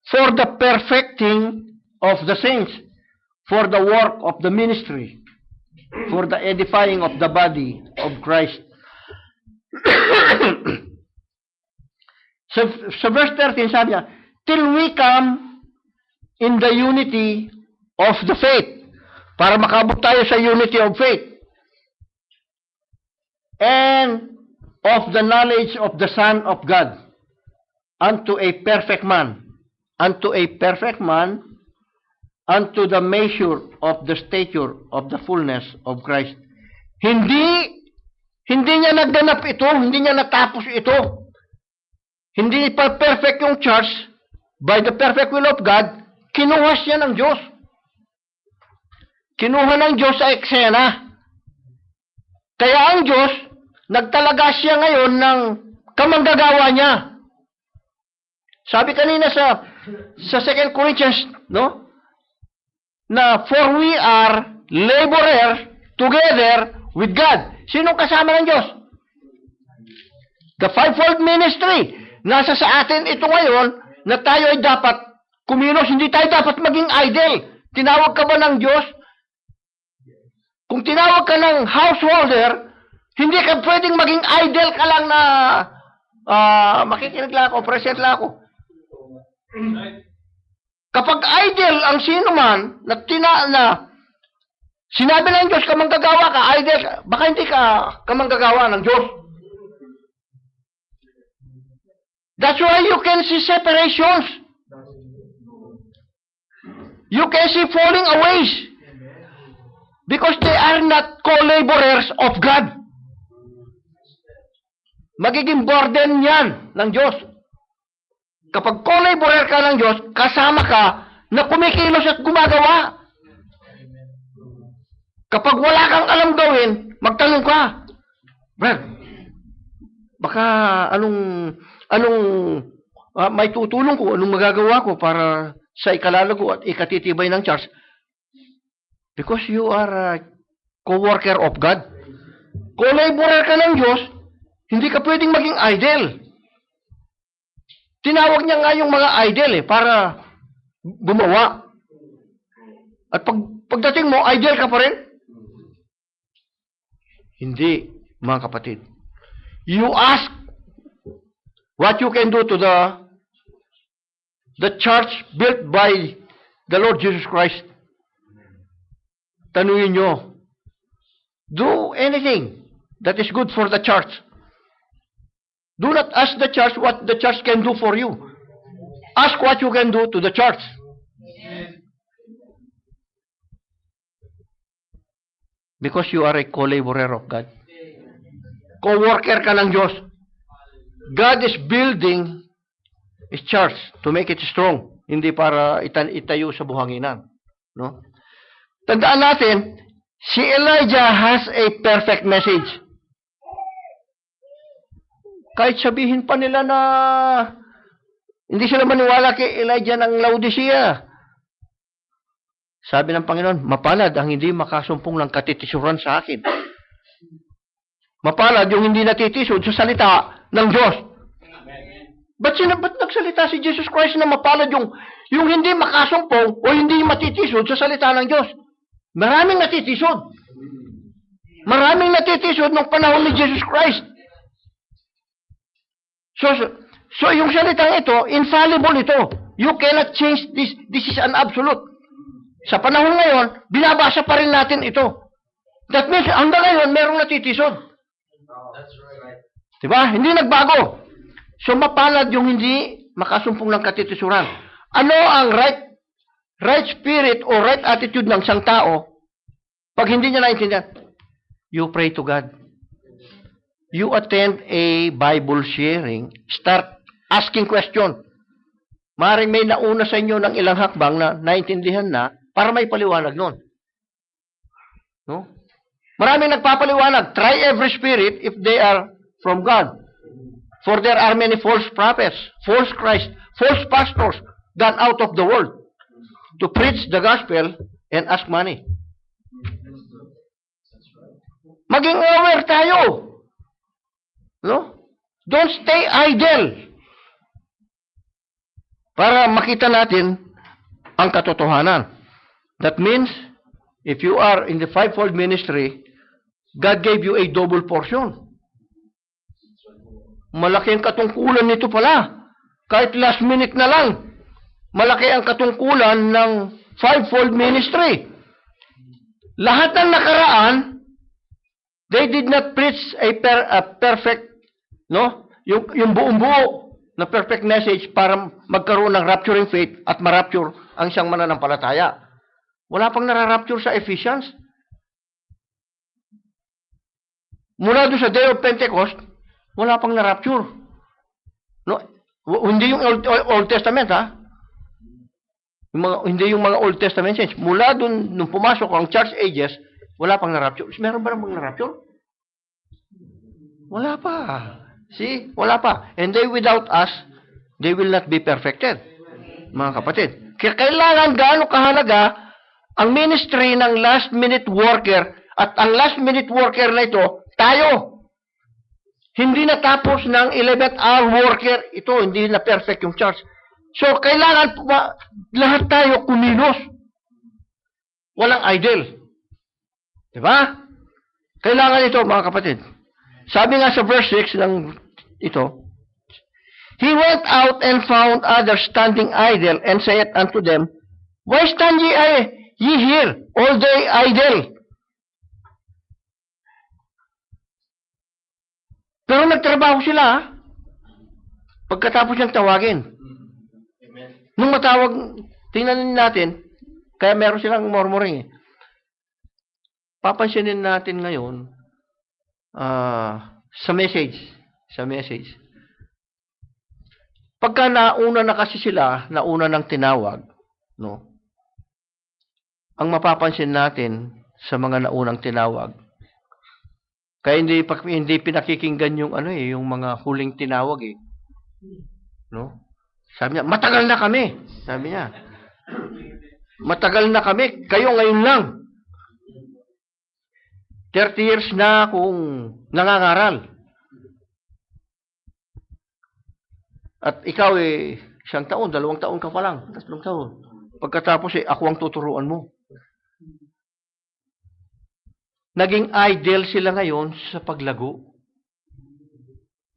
for the perfecting of the saints, for the work of the ministry, for the edifying of the body of Christ. Sa verse 13, sabi niya, till we come in the unity of the faith. Para makabot tayo sa unity of faith. And of the knowledge of the Son of God. Unto a perfect man. Unto a perfect man. Unto the measure of the stature of the fullness of Christ. Hindi niya nagganap ito. Hindi niya natapos ito. Hindi pa perfect yung church. By the perfect will of God, kinuha siya ng Diyos. Kinuha ng Diyos sa eksena. Kaya ang Diyos, nagtalaga siya ngayon ng kamanggagawa niya. Sabi kanina sa 2 Corinthians, no? Na for we are laborers together with God. Sinong kasama ng Diyos? The fivefold ministry. Nasa sa atin ito ngayon na tayo ay dapat kumilos, hindi tayo dapat maging idle. Tinawag ka ba ng Diyos? Kung tinawag ka ng householder, hindi ka pwedeng maging idle ka lang na makikinig lang ako, present lang ako. Kapag idle ang sino man na sinabi ng Diyos ka manggagawa ka, idle ka, baka hindi ka kamanggagawa ng Diyos. That's why you can see separations. You can see falling away. Because they are not co-laborers of God. Magiging burden yan ng Diyos. Kapag co-laborer ka ng Diyos, kasama ka na kumikilos at gumagawa. Kapag wala kang alam gawin, magtanong ka. Brad, baka anong may tutulong ko, anong magagawa ko para sa ikalalago at ikatitibay ng church. Because you are a co-worker of God. Collaborer ka ng Diyos, hindi ka pwedeng maging idol. Tinawag niya nga yung mga idol para gumawa. At pagdating mo, idol ka pa rin? Hindi, mga kapatid. You ask what you can do to the church built by the Lord Jesus Christ. Tanungin nyo, do anything that is good for the church. Do not ask the church what the church can do for you. Ask what you can do to the church. Because you are a co-laborer of God. Co-worker ka ng Diyos. God is building His church to make it strong. Hindi para itayo sa buhanginan. No? Tandaan natin, si Elijah has a perfect message. Kahit sabihin pa nila na hindi sila maniwala kay Elijah ng Laodicea. Sabi ng Panginoon, mapalad ang hindi makasumpong ng katitisuran sa akin. Mapalad yung hindi natitisod sa salita ng Diyos. Ba't nagsalita si Jesus Christ na mapalad yung hindi makasumpong o hindi matitisod sa salita ng Diyos? Maraming natitisod. Maraming natitisod nung panahon ni Jesus Christ. So yung salitang ito, infallible ito. You cannot change this. This is an absolute. Sa panahon ngayon, binabasa pa rin natin ito. That means, hanggang ngayon, merong natitisod. That's right. Diba? Hindi nagbago. So, mapalad yung hindi makasumpong ng katitisuran. Ano ang right spirit o right attitude ng isang tao pag hindi niya naintindihan? You pray to God. You attend a Bible sharing. Start asking question. Maring may nauna sa inyo ng ilang hakbang na naintindihan na para may paliwanag nun. No? Maraming nagpapaliwanag. Try every spirit if they are from God. For there are many false prophets, false Christ, false pastors gone out of the world to preach the gospel and ask money. Maging aware tayo. No? Don't stay idle. Para makita natin ang katotohanan. That means, if you are in the fivefold ministry, God gave you a double portion. Malaki ang katungkulan nito pala. Kahit last minute na lang, malaki ang katungkulan ng fivefold ministry. Lahat ng nakaraan, they did not preach a perfect, no? Yung buong-buo na perfect message para magkaroon ng rapturing faith at marapture ang isang mananampalataya. Wala pang nararapture sa Ephesians. Mula doon sa Day of Pentecost, wala pang narapture. No? Hindi yung Old Testament, ha? Hindi yung mga Old Testament saints. Mula doon, nung pumasok ang Church Ages, wala pang narapture. Meron ba namang narapture? Wala pa. See? Wala pa. And they without us, they will not be perfected. Mga kapatid. Kaya kailangan gaano kahalaga ang ministry ng last minute worker at ang last minute worker na ito, tayo. Hindi natapos ng 11th hour worker, ito, hindi na perfect yung church. So, kailangan lahat tayo kumilos. Walang idle. Diba? Kailangan ito, mga kapatid. Sabi nga sa verse 6 ng ito, He went out and found others standing idle, and said unto them, Why stand ye here all day idle? Pero nagtrabaho sila, pagkatapos niyang tawagin. Nung matawag, tingnan natin, kaya meron silang murmuring. Papansinin natin ngayon, sa message. Pagka nauna na kasi sila, nauna ng tinawag, no? Ang mapapansin natin sa mga naunang tinawag, kaya hindi pinakikinggan yung yung mga huling tinawag, no? Sabi niya, matagal na kami. Sabi niya, matagal na kami, kayo ngayon lang. 30 years na akong nangangaral. At ikaw isang taon, 2 taon ka pa lang. 3 taon. Pagkatapos ako ang tuturuan mo. Naging idle sila ngayon sa paglago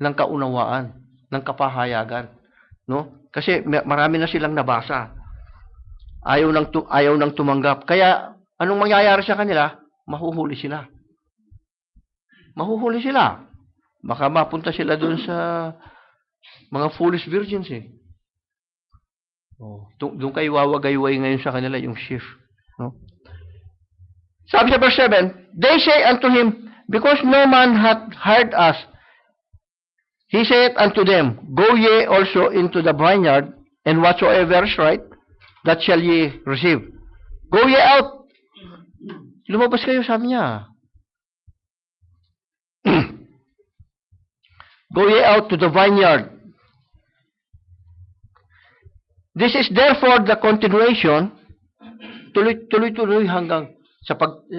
ng kaunawaan, ng kapahayagan. No? Kasi marami na silang nabasa. Ayaw nang tumanggap. Kaya, anong mangyayari sa kanila? Mahuhuli sila. Mahuhuli sila. Baka mapunta sila dun sa mga foolish virgins Doon kayo wawagayway ngayon sa kanila yung shift. No? Sabi sa verse 7, they say unto him, because no man hath heard us, he saith unto them, go ye also into the vineyard, and whatsoever is right, that shall ye receive. Go ye out. Lumabas kayo, sabi niya. Go ye out to the vineyard. This is therefore the continuation, tuloy-tuloy hanggang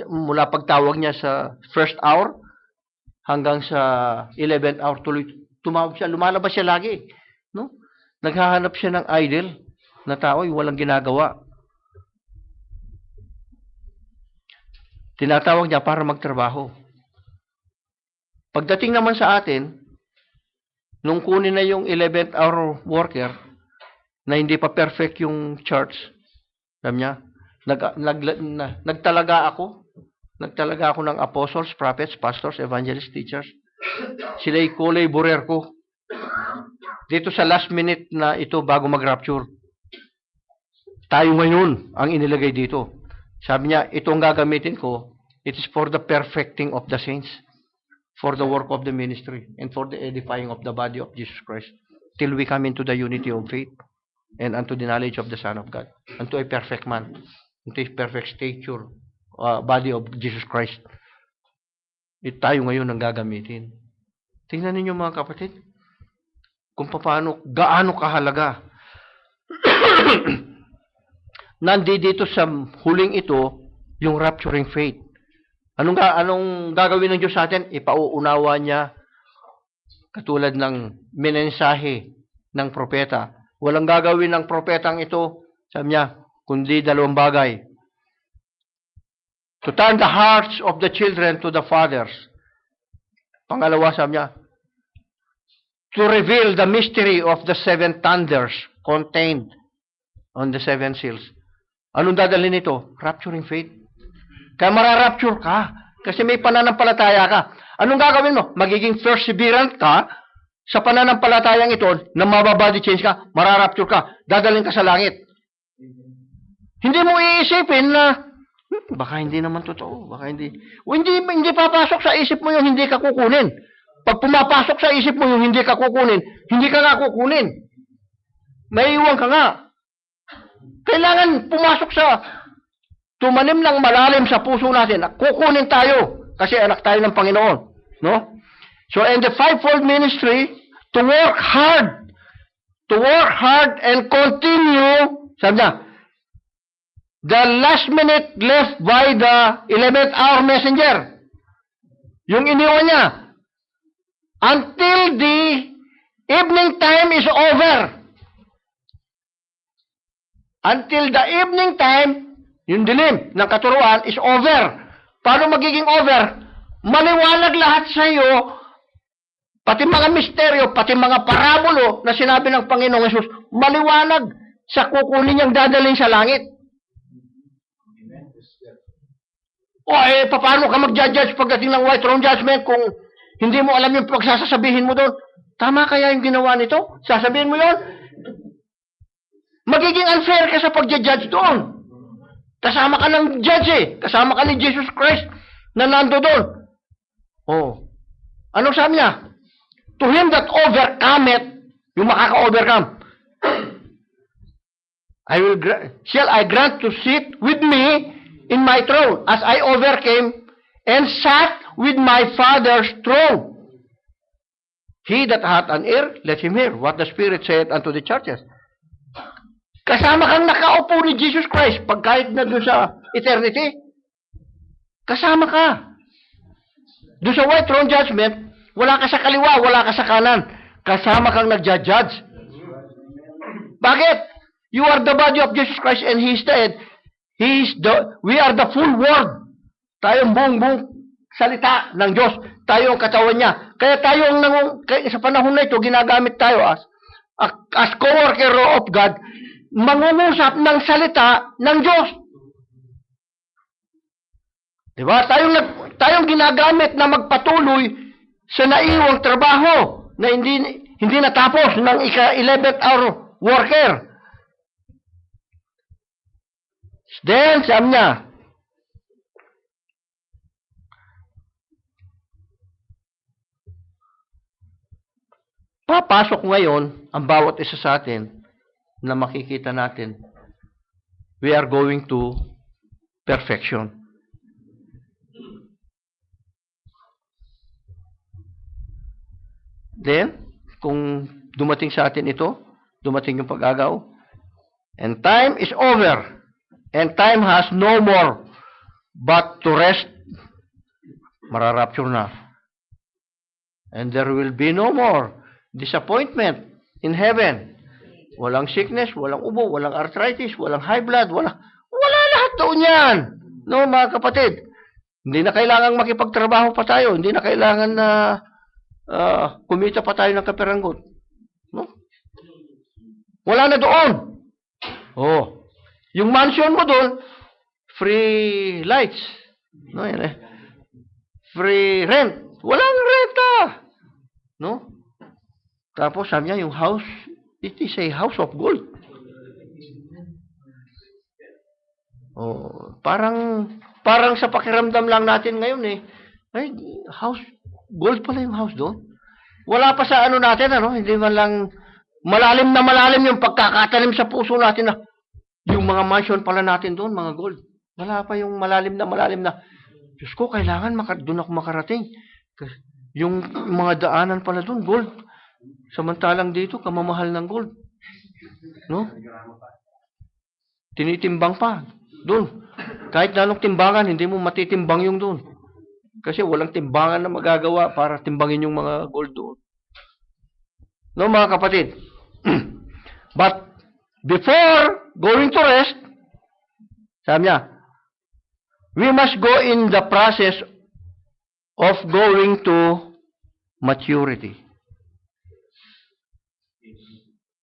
mula pagtawag niya sa first hour hanggang sa 11th hour, tumawag siya, lumalabas siya lagi. No? Naghahanap siya ng idle na tao, yung walang ginagawa. Tinatawag niya para magtrabaho. Pagdating naman sa atin, nung kunin na yung 11th hour worker, na hindi pa perfect yung church, sabi niya, nagtalaga ako ng apostles, prophets, pastors, evangelists, teachers. Sila'y co-laborer ko. Dito sa last minute na ito bago mag-rapture. Tayo ngayon ang inilagay dito. Sabi niya, itong gagamitin ko, it is for the perfecting of the saints, for the work of the ministry, and for the edifying of the body of Jesus Christ, till we come into the unity of faith, and unto the knowledge of the Son of God, unto a perfect man, unto a perfect stature, body of Jesus Christ. Tayo ngayon ang gagamitin. Tingnan ninyo mga kapatid, kung gaano kahalaga. Nandito sa huling ito, yung rapturing faith. Anong gagawin ng Diyos sa atin? Ipauunawa niya katulad ng menensahe ng propeta. Walang gagawin ng propetang ito, sabi niya, kundi 2 bagay. To turn the hearts of the children to the fathers. Pangalawa, sabi niya, to reveal the mystery of the 7 thunders contained on the 7 seals. Anong dadalhin nito? Rapturing faith. Kaya mararapture ka kasi may pananampalataya ka. Anong gagawin mo? Magiging perseverant ka sa pananampalatayang ito na mababody change ka, mararapture ka, dadalhin ka sa langit. Hindi mo iisipin na baka hindi naman totoo, baka hindi. Hindi papasok sa isip mo yung hindi ka kukunin. Pag pumapasok sa isip mo yung hindi ka kukunin, hindi ka nga kukunin. Maiiwan ka nga. Kailangan pumasok tumanim ng malalim sa puso natin. Kukunin tayo kasi anak tayo ng Panginoon. No? So, in the fivefold ministry, to work hard and continue, sabi niya, the last minute left by the 11th hour messenger. Yung iniwan niya, until the evening time is over. Until the evening time, yung dilim ng katuruan is over. Paano magiging over? Maliwanag lahat sa iyo, pati mga misteryo, pati mga parabolo na sinabi ng Panginoong Yesus, maliwanag sa kukunin niyang dadalhin sa langit. O paano ka mag-judge pagdating ng white throne judgment kung hindi mo alam yung pagsasabihin mo doon? Tama kaya yung ginawa nito? Sasabihin mo yon? Magiging unfair ka sa pag-judge doon. Kasama ka ng judge Kasama ka ni Jesus Christ na nando doon. Anong sabi niya? To him that overcometh, yung makaka-overcome, shall I grant to sit with me in my throne, as I overcame and sat with my Father's throne. He that hath an ear, let him hear what the Spirit saith unto the churches. Kasama kang nakaupo ni Jesus Christ pag kahit na doon sa eternity. Kasama ka. Doon sa white throne judgment, wala ka sa kaliwa, wala ka sa kanan. Kasama kang nagja-judge. Bakit? You are the body of Jesus Christ and He is the head. We are the full word. Tayo ang buong salita ng Diyos. Tayo ang katawan niya. Kaya tayo sa panahon na ito, ginagamit tayo as co-worker of God, mangungusap ng salita ng Diyos. Diba? Tayong ginagamit na magpatuloy sa naiwang trabaho na hindi natapos ng ika-11th hour worker. Then, sabi niya, papasok ngayon ang bawat isa sa atin na makikita natin, we are going to perfection. Then, kung dumating sa atin ito, dumating yung pag-agaw, and time is over, and time has no more but to rest, mararapture na. And there will be no more disappointment in heaven. Walang sickness, walang ubo, walang arthritis, walang high blood, wala lahat doon yan. No, mga kapatid. Hindi na kailangan makipagtrabaho pa tayo. Hindi na kailangan na kumita pa tayo ng kaperanggot. No? Wala na doon. Oh. Yung mansion mo doon, free lights. No, yan eh. Free rent. Walang renta. No? Tapos sabi niya, yung house, it is a house of gold. Oh, parang sa pakiramdam lang natin ngayon eh. Ay, house, gold pala yung house doon. Wala pa sa ano natin, hindi man lang malalim yung pagkakatanim sa puso natin na yung mga mansion pala natin doon, mga gold. Wala pa yung malalim na. Diyos ko, kailangan doon ako makarating. Yung mga daanan pala doon, gold. Samantalang dito, kamamahal ng gold. No? Tinitimbang pa. Doon. Kahit na anong timbangan, hindi mo matitimbang yung doon. Kasi walang timbangan na magagawa para timbangin yung mga gold doon. No, mga kapatid? But, before going to rest, sabi niya, we must go in the process of going to maturity.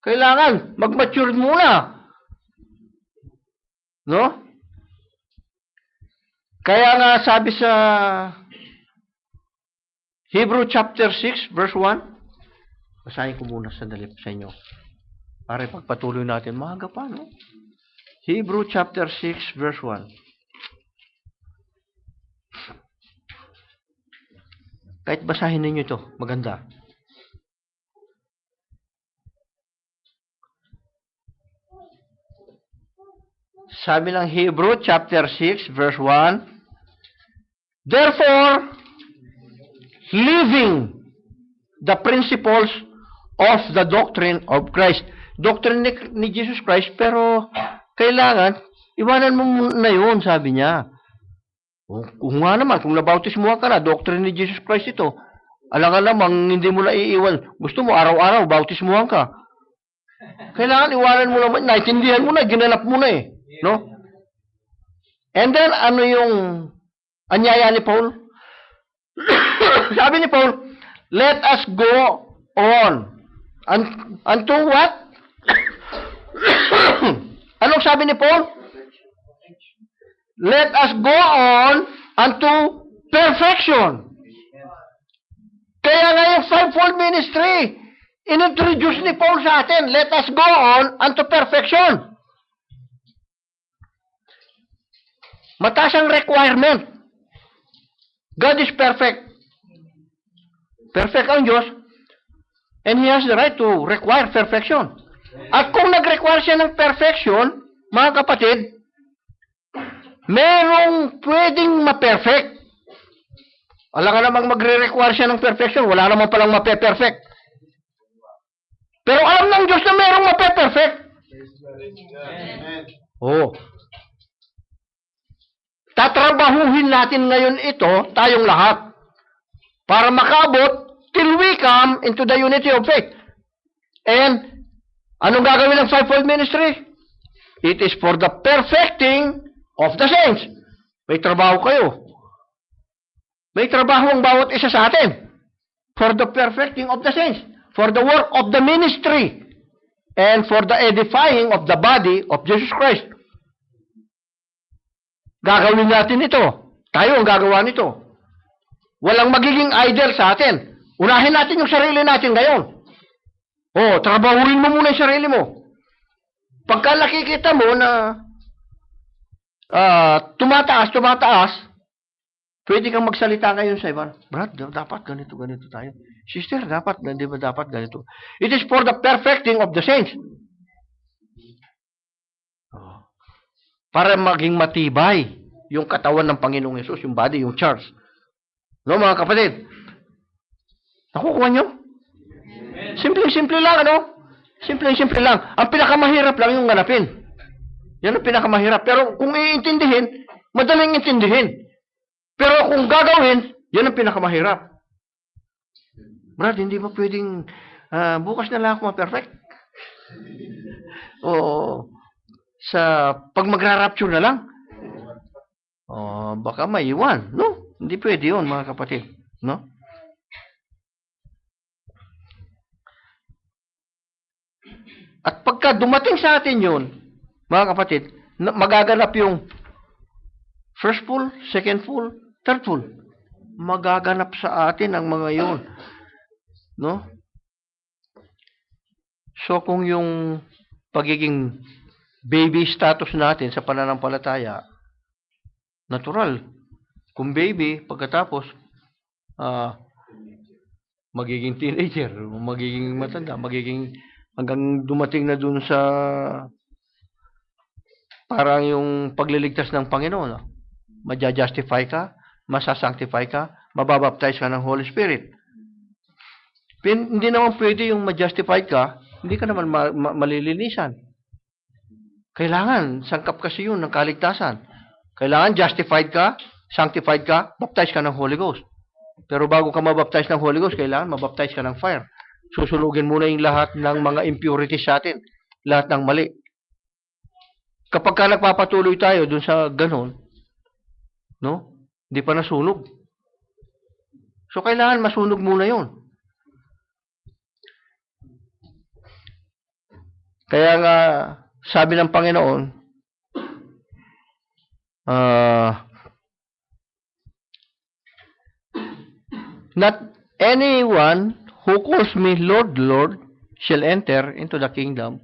Kailangan mag-mature muna. No? Kaya nga sabi sa Hebrew chapter 6 verse 1, basahin ko muna sandali sa inyo para ipagpatuloy natin. Maaga pa, no? Hebrew chapter 6 verse 1. Kahit basahin ninyo ito, maganda. Sabi ng Hebrew chapter 6 verse 1, therefore, leaving the principles of the doctrine of Christ. Doctrine ni Jesus Christ, pero kailangan, iwanan mo na yun, sabi niya. Kung nga naman, kung nabautismo ka na, doctrine ni Jesus Christ ito, alang namang hindi mo na iiwan. Gusto mo, araw-araw, bautismuhan ka. Kailangan iwanan mo naman, naintindihan mo na, ginanap mo na eh. No? And then, ano yung anyaya ni Paul? Sabi ni Paul, let us go on. Unto what? Anong sabi ni Paul? Let us go on unto perfection. Kaya nga yung fivefold ministry, inintroduce ni Paul sa atin, let us go on unto perfection. Mataas ang requirement. God is perfect. Perfect ang Diyos. And He has the right to require perfection. At kung nag-require siya ng perfection, mga kapatid, merong pwedeng ma-perfect. Wala ka namang magre-require siya ng perfection, wala namang palang ma-perfect. Pero alam ng Diyos na merong ma-perfect. Oh. Tatrabahuhin natin ngayon ito, tayong lahat, para makaabot till we come into the unity of faith. And, anong gagawin ng fivefold ministry? It is for the perfecting of the saints. May trabaho kayo. May trabaho ang bawat isa sa atin. For the perfecting of the saints. For the work of the ministry. And for the edifying of the body of Jesus Christ. Gagawin natin ito. Tayo ang gagawa nito. Walang magiging idol sa atin. Unahin natin yung sarili natin ngayon. Oh, trabahuin mo muna yung sarili mo. Pagka nakikita mo na tumataas, pwede kang magsalita ngayon sa iba. Brad, dapat ganito tayo. Sister, di ba dapat ganito? It is for the perfecting of the saints. Para maging matibay yung katawan ng Panginoong Yesus, yung body, yung church. No, mga kapatid? Nakukuha nyo? Simple-simple lang, ano? Simple-simple lang. Ang pinakamahirap lang yung ganapin. Yan ang pinakamahirap. Pero kung iintindihin, madaling intindihin. Pero kung gagawin, yan ang pinakamahirap. Brad, hindi ba pwedeng bukas na lang ako ma-perfect? O sa pag magra-rapture na lang? O baka maiwan. No? Hindi pwede yun, mga kapatid. No? At pagka dumating sa atin yun, mga kapatid, magaganap yung first full, second full, third full. Magaganap sa atin ang mga yun. No? So, kung yung pagiging baby status natin sa pananampalataya, natural. Kung baby, pagkatapos, magiging teenager, magiging matanda, magiging hanggang dumating na dun sa parang yung pagliligtas ng Panginoon. Maja-justify ka, masasanctify ka, mababaptize ka ng Holy Spirit. Hindi naman pwede yung ma-justify ka, hindi ka naman malilinisan. Kailangan, sangkap kasi yun ng kaligtasan. Kailangan justified ka, sanctified ka, baptize ka ng Holy Ghost. Pero bago ka mabaptize ng Holy Ghost, kailangan mabaptize ka ng fire. Susunugin muna yung lahat ng mga impurities sa atin. Lahat ng mali. Kapag ka nagpapatuloy tayo dun sa ganon, no? Hindi pa nasunog. So, kailangan masunog muna yon. Kaya nga, sabi ng Panginoon, not anyone who calls me Lord, Lord, shall enter into the kingdom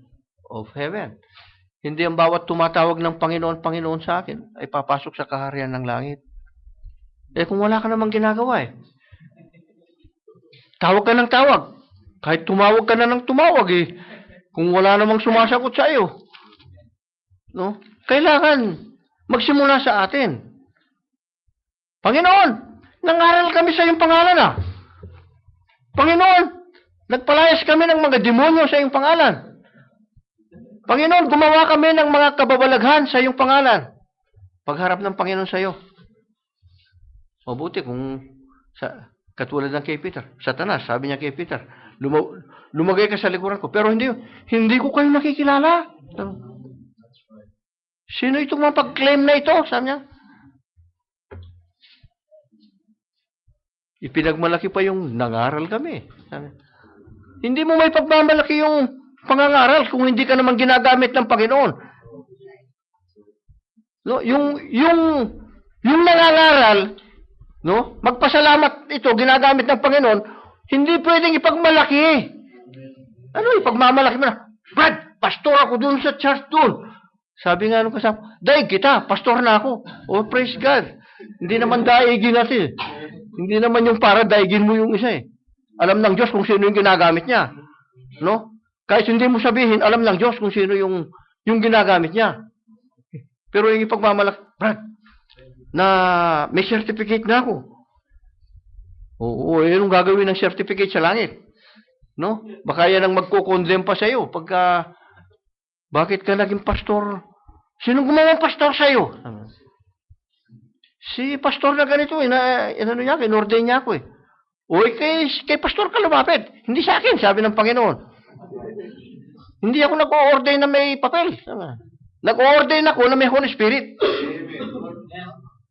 of heaven. Hindi ang bawat tumatawag ng Panginoon, Panginoon sa akin, ay papasok sa kaharian ng langit. Eh kung wala ka namang ginagawa eh. Tawag ka ng tawag. Kahit tumawag ka na ng tumawag eh. Kung wala namang sumasagot sa iyo. No? Kailangan magsimula sa atin. Panginoon, nangaral kami sa iyong pangalan ah. Panginoon, nagpalayas kami ng mga demonyo sa iyong pangalan. Panginoon, gumawa kami ng mga kababalaghan sa iyong pangalan. Pagharap ng Panginoon sa iyo. Mabuti kung katulad ng kay Peter. Satanas, sabi niya kay Peter, lumagay ka sa likuran ko. Pero hindi ko kayo nakikilala. Sino itong mapag-claim na ito? Sabi niya. Ipinagmalaki pa yung nangaral kami. Sabi niya. Hindi mo may pagmamalaki yung pangangaral kung hindi ka naman ginagamit ng Panginoon. No, yung nangangaral, no, magpasalamat ito, ginagamit ng Panginoon, hindi pwedeng ipagmalaki. Ano ipagmamalaki mo na? Brad, pastor ako dun sa church dun. Sabi nga nung kasama, daig kita, pastor na ako. Oh, praise God. Hindi naman daigin natin. Hindi naman yung para daigin mo yung isa eh. Alam ng Diyos kung sino yung ginagamit niya. No? Kahit hindi mo sabihin, alam ng Diyos kung sino yung ginagamit niya. Pero yung ipagmamalaki, Brad, na may certificate na ako. Oo, yun ang gagawin ng certificate sa langit. No? Baka yan ang magko-condemn pa sa iyo pagka Bakit ka naging pastor? Sinong gumawang pastor sa'yo? Si pastor na ganito, inordain niya ako eh. Uy, kay pastor ka lumapit. Hindi sa akin, sabi ng Panginoon. Hindi ako nag-o-ordain na may papel. Nag-o-ordain ako na may Holy Spirit.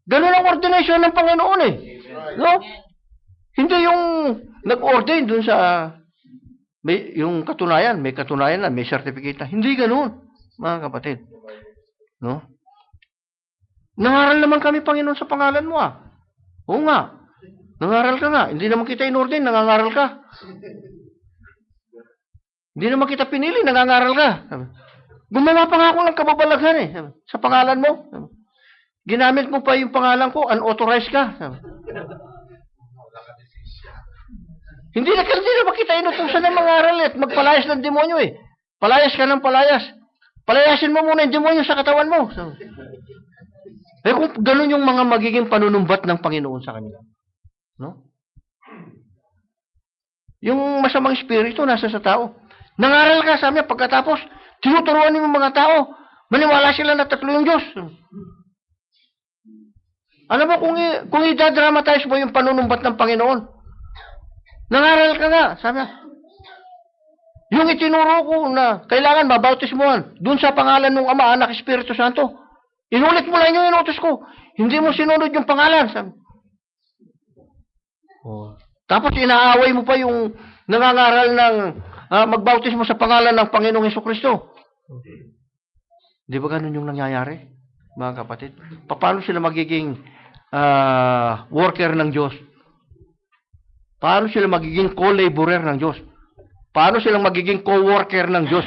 Ganun ang ordination ng Panginoon eh. No? Hindi yung nag-ordain dun sa yung katunayan, may katunayan na, may certificate na. Hindi ganun, mga kapatid. No? Nangaral naman kami, Panginoon, sa pangalan mo ah. Oo nga. Nangaral ka nga. Hindi naman kita in-ordain, nangangaral ka. Hindi naman kita pinili, nangangaral ka. Gumawa pa nga ako ng kababalaghan eh. Sa pangalan mo. Ginamit mo pa yung pangalan ko, unauthorized ka. Hindi na kita inutusan ng mangaral at magpalayas ng demonyo eh. Palayas ka ng palayas. Palayasin mo muna yung demonyo sa katawan mo. Eh kung ganun yung mga magiging panunumbat ng Panginoon sa kanila. No? Yung masamang espiritu nasa sa tao. Nangaral ka sa amin, pagkatapos, tinuturuan mo mga tao, maniwala sila na tatlo yung Diyos. Alam mo, kung i-dramatize mo yung panunumbat ng Panginoon, nangaral ka nga, sabi niya, yung itinuro ko na kailangan mabautismuhan, dun sa pangalan ng Ama, Anak, Espiritu Santo, inulit mo lang yung inutos ko, hindi mo sinunod yung pangalan, sabi. Oh. Tapos inaaway mo pa yung nangangaral ng magbautismo sa pangalan ng Panginoong Hesukristo. Di ba ganun yung nangyayari, mga kapatid? Paano sila magiging worker ng Diyos? Paano sila magiging co-laborer ng Diyos? Paano sila magiging co-worker ng Diyos?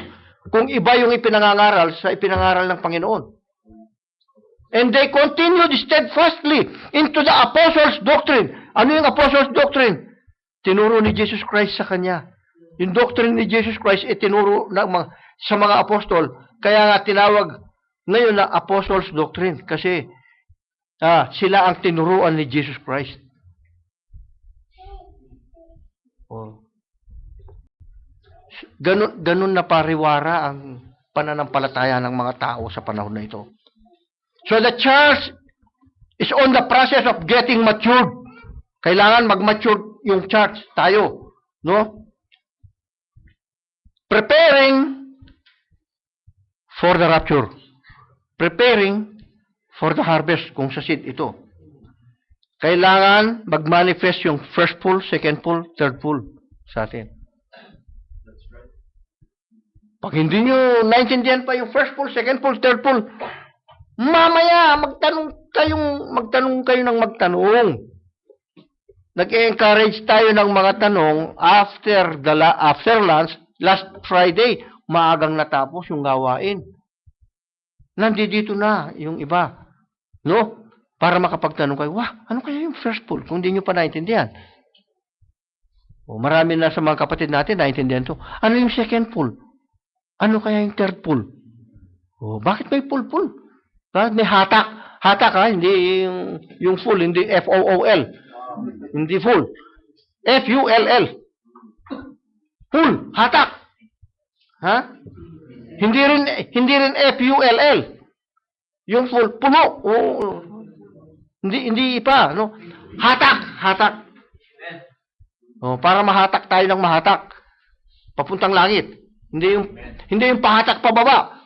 Kung iba yung ipinangangaral sa ipinangaral ng Panginoon. And they continued steadfastly into the apostles' doctrine. Ano yung apostles' doctrine? Tinuro ni Jesus Christ sa kanya. Yung doctrine ni Jesus Christ, itinuro sa mga apostol. Kaya nga tinawag ngayon na apostles' doctrine. Kasi sila ang tinuruan ni Jesus Christ. Oh. Ganun na pariwara ang pananampalataya ng mga tao sa panahon na ito. So the church is on the process of getting matured. Kailangan mag-mature yung church, tayo, no? Preparing for the rapture. Preparing for the harvest, kung sa seed ito. Kailangan mag-manifest yung first pull, second pull, third pull sa atin. Pag hindi nyo naintindihan pa yung first pull, second pull, third pull, mamaya magtanong kayo ng magtanong. Nag-encourage tayo ng mga tanong after lunch, last Friday, maagang natapos yung gawain. Nandito na yung iba. No? Para makapagtanong kayo, ano kaya yung first pull? Kung di nyo pa naintindihan. Marami na sa mga kapatid natin naintindihan to. Ano yung second pull? Ano kaya yung third pull? Bakit may pull-pull? May hatak. Hatak hindi yung full, hindi F-O-O-L. Hindi full. F-U-L-L. Full, hatak. Hindi rin F-U-L-L. Yung full, puno. Hindi pa, no? Hatak. Para mahatak tayo ng mahatak. Papuntang langit. Hindi yung pahatak pababa.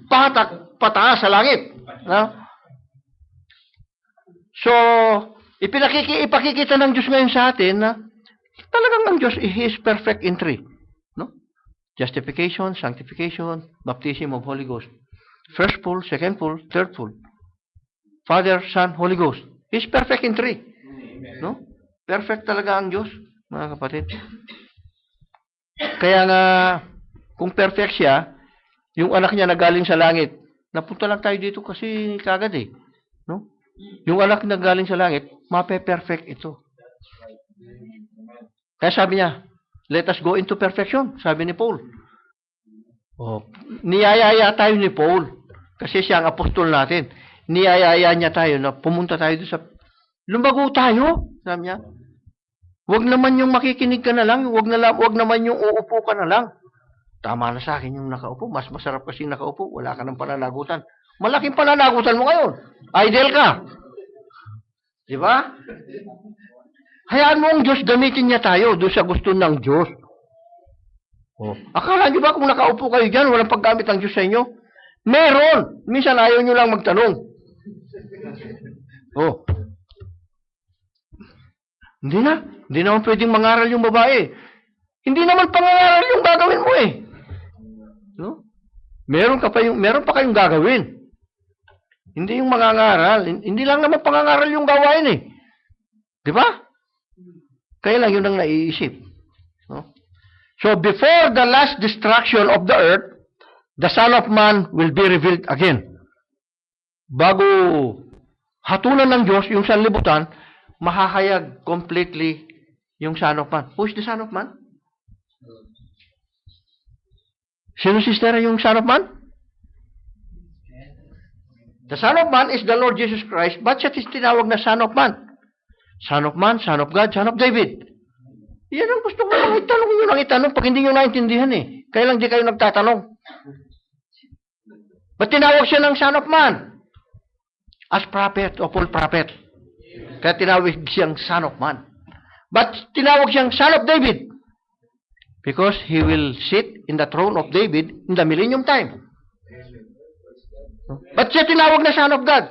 Pahatak pataas sa langit. No? So, ipakikita ng Diyos ngayon sa atin na talagang ang Diyos, He is perfect in three. No? Justification, sanctification, baptism of Holy Ghost. First pull, second pull, third pull. Father, Son, Holy Ghost. He is perfect in three. No? Perfect talaga ang Diyos, mga kapatid. Kaya nga, kung perfect siya, yung anak niya na galing sa langit, napunta lang tayo dito kasi kagad eh. No? Yung anak na galing sa langit, mape-perfect ito. Kaya sabi niya, let us go into perfection, sabi ni Paul. Niyayaya tayo ni Paul, kasi siya ang apostol natin. Niyayaya niya tayo na pumunta tayo doon sa, lumbago tayo, sabi niya. Huwag naman yung makikinig ka na lang, huwag naman yung uupo ka na lang. Tama na sa akin yung nakaupo. Mas masarap kasi nakaupo. Wala ka ng pananagutan. Malaking pananagutan mo ngayon. Idle ka. Di ba? Hayaan mo ang Diyos, gamitin niya tayo doon sa gusto ng Diyos. Oh. Akala niyo ba kung nakaupo kayo dyan, walang paggamit ng Diyos sa inyo? Meron. Minsan ayaw niyo lang magtanong. Oh. Hindi naman pwedeng mangaral yung babae. Hindi naman pangangaral yung gagawin mo eh. No? Meron pa kayong gagawin. Hindi yung mangangaral. Hindi lang naman pangangaral yung gawain eh. Di ba? Kaya lang yun ang naiisip. No? So, before the last destruction of the earth, the Son of Man will be revealed again. Bago hatulan ng Diyos yung sanlibutan, mahahayag completely yung Son of Man. Who is the Son of Man? Sino sister yung Son of Man? The Son of Man is the Lord Jesus Christ, but siya tinawag na Son of Man. Son of Man, Son of God, Son of David. Yan ang gusto ko lang itanong nyo lang itanong pag hindi nyo naintindihan eh. Kaya lang di kayo nagtatanong. Ba't tinawag siya ng Son of Man? As prophet of all prophet. Kaya tinawag siyang Son of Man. But tinawag siyang Son of David. Because he will sit in the throne of David in the millennium time. But siya tinawag na Son of God.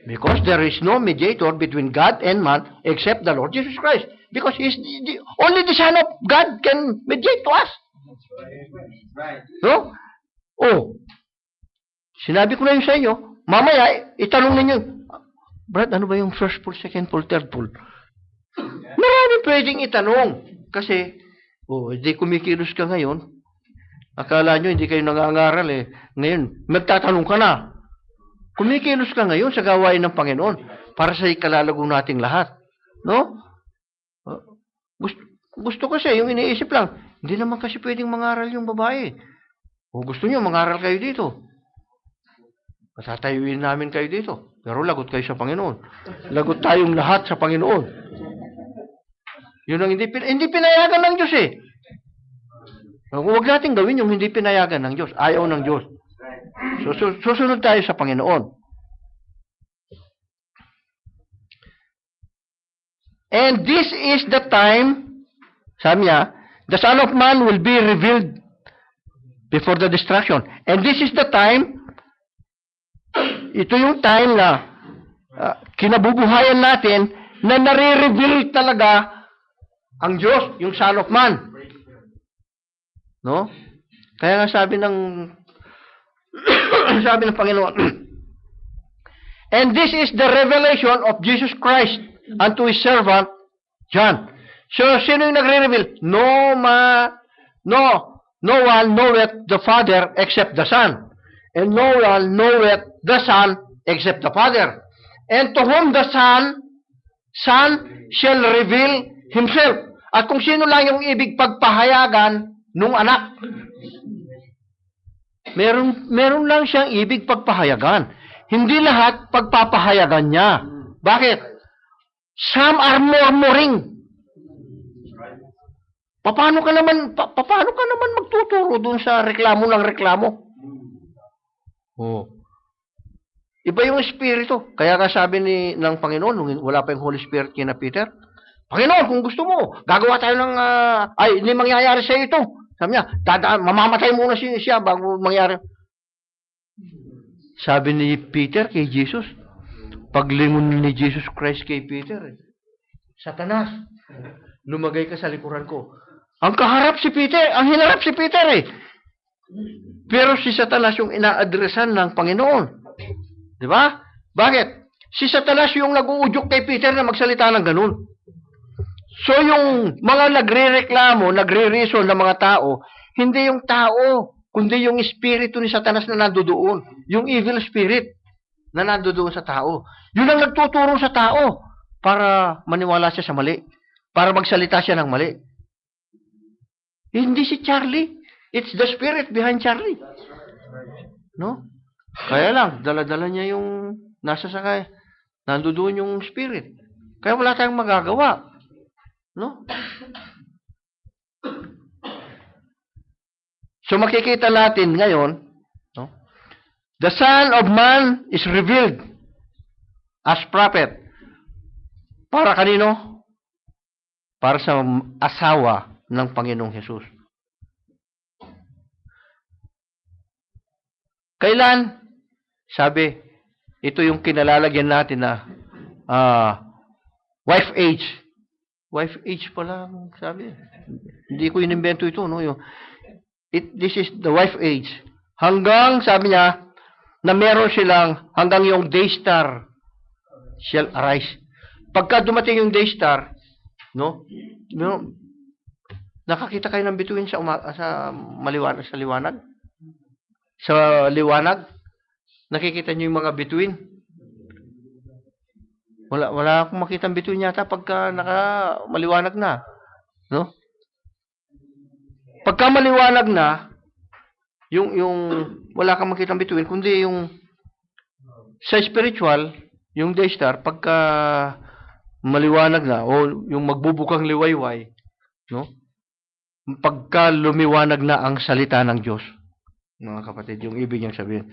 Because there is no mediator between God and man except the Lord Jesus Christ. Because only the Son of God can mediate to us. Right. No? Oh. Sinabi ko na yun sa inyo. Mamaya, itanong ninyo, Brad, ano ba yung first pool, second pool, third pool? Marami pwedeng itanong. Kasi, hindi kumikilos ka ngayon. Akala nyo, hindi kayo nangangaral eh. Ngayon, magtatanong ka na. Kumikilos ka ngayon sa gawain ng Panginoon para sa ikalalago nating lahat. No? Gusto kasi, yung iniisip lang, hindi naman kasi pwedeng mangaral yung babae. O gusto nyo, mangaral kayo dito. Patatayuin namin kayo dito. Pero lagot kayo sa Panginoon. Lagot tayong lahat sa Panginoon. Yun ang hindi pinayagan ng Diyos eh. Huwag natin gawin yung hindi pinayagan ng Diyos. Ayaw ng Diyos. Susunod tayo sa Panginoon. And this is the time, sabi niya, the Son of Man will be revealed before the destruction. And this is the time, ito yung time na kinabubuhayan natin na nare-reveal talaga ang Diyos, yung Son of Man. No? Kaya nga sabi ng Panginoon, and this is the revelation of Jesus Christ unto His servant, John. So, sino yung nagre-reveal? No one knoweth the Father except the Son. And no one knoweth the Son except the Father. And to whom the Son shall reveal Himself. At kung sino lang yung ibig pagpahayagan nung anak. Meron lang siyang ibig pagpahayagan. Hindi lahat pagpapahayagan niya. Bakit? Some are murmuring. Paano ka naman magtuturo dun sa reklamo ng reklamo? Oh. Iba yung espiritu. Kaya ka sabi ng Panginoon, nung wala pa yung Holy Spirit kina Peter, Panginoon, kung gusto mo, gagawa tayo ng, hindi mangyayari sa ito. Sabi niya, mamamatay muna siya bago mangyari. Sabi ni Peter kay Jesus, paglingon ni Jesus Christ kay Peter, Satanas, lumagay ka sa likuran ko. Ang hinarap si Peter eh. Pero si Satanas yung ina-addressan ng Panginoon. Di ba? Bakit? Si Satanas yung nag-uudyok kay Peter na magsalita ng ganun. So yung mga nagre-reklamo, nagre-reason ng mga tao, hindi yung tao, kundi yung espiritu ni Satanas na nandoon. Yung evil spirit na nandoon sa tao. Yun ang nagtuturo sa tao para maniwala siya sa mali. Para magsalita siya ng mali. Hindi si Charlie. It's the spirit behind Charlie. No? Kaya lang, dala-dala niya yung nasa sakay. Nandoon yung spirit. Kaya wala tayong magagawa. No? So makikita natin ngayon, no? The Son of Man is revealed as prophet. Para kanino? Para sa asawa ng Panginoong Hesus. Kailan? Sabi, ito yung kinalalagyan natin na wife age. Wife age pala, sabi. Hindi ko inimbento ito, no? This is the wife age. Hanggang, sabi niya, na meron silang, hanggang yung day star shall arise. Pagka dumating yung day star, no? Nakakita kayo ng bituin sa maliwanag, sa liwanag? Sa liwanag? Nakikita niyo yung mga bituin? Wala akong makitang bituin yata pagka maliwanag na. No? Pagka maliwanag na, yung wala kang makitang bituin, kundi yung sa spiritual, yung day star, pagka maliwanag na, o yung magbubukang liwayway, no? Pagka lumiwanag na ang salita ng Diyos, mga kapatid, yung ibig niyang sabihin.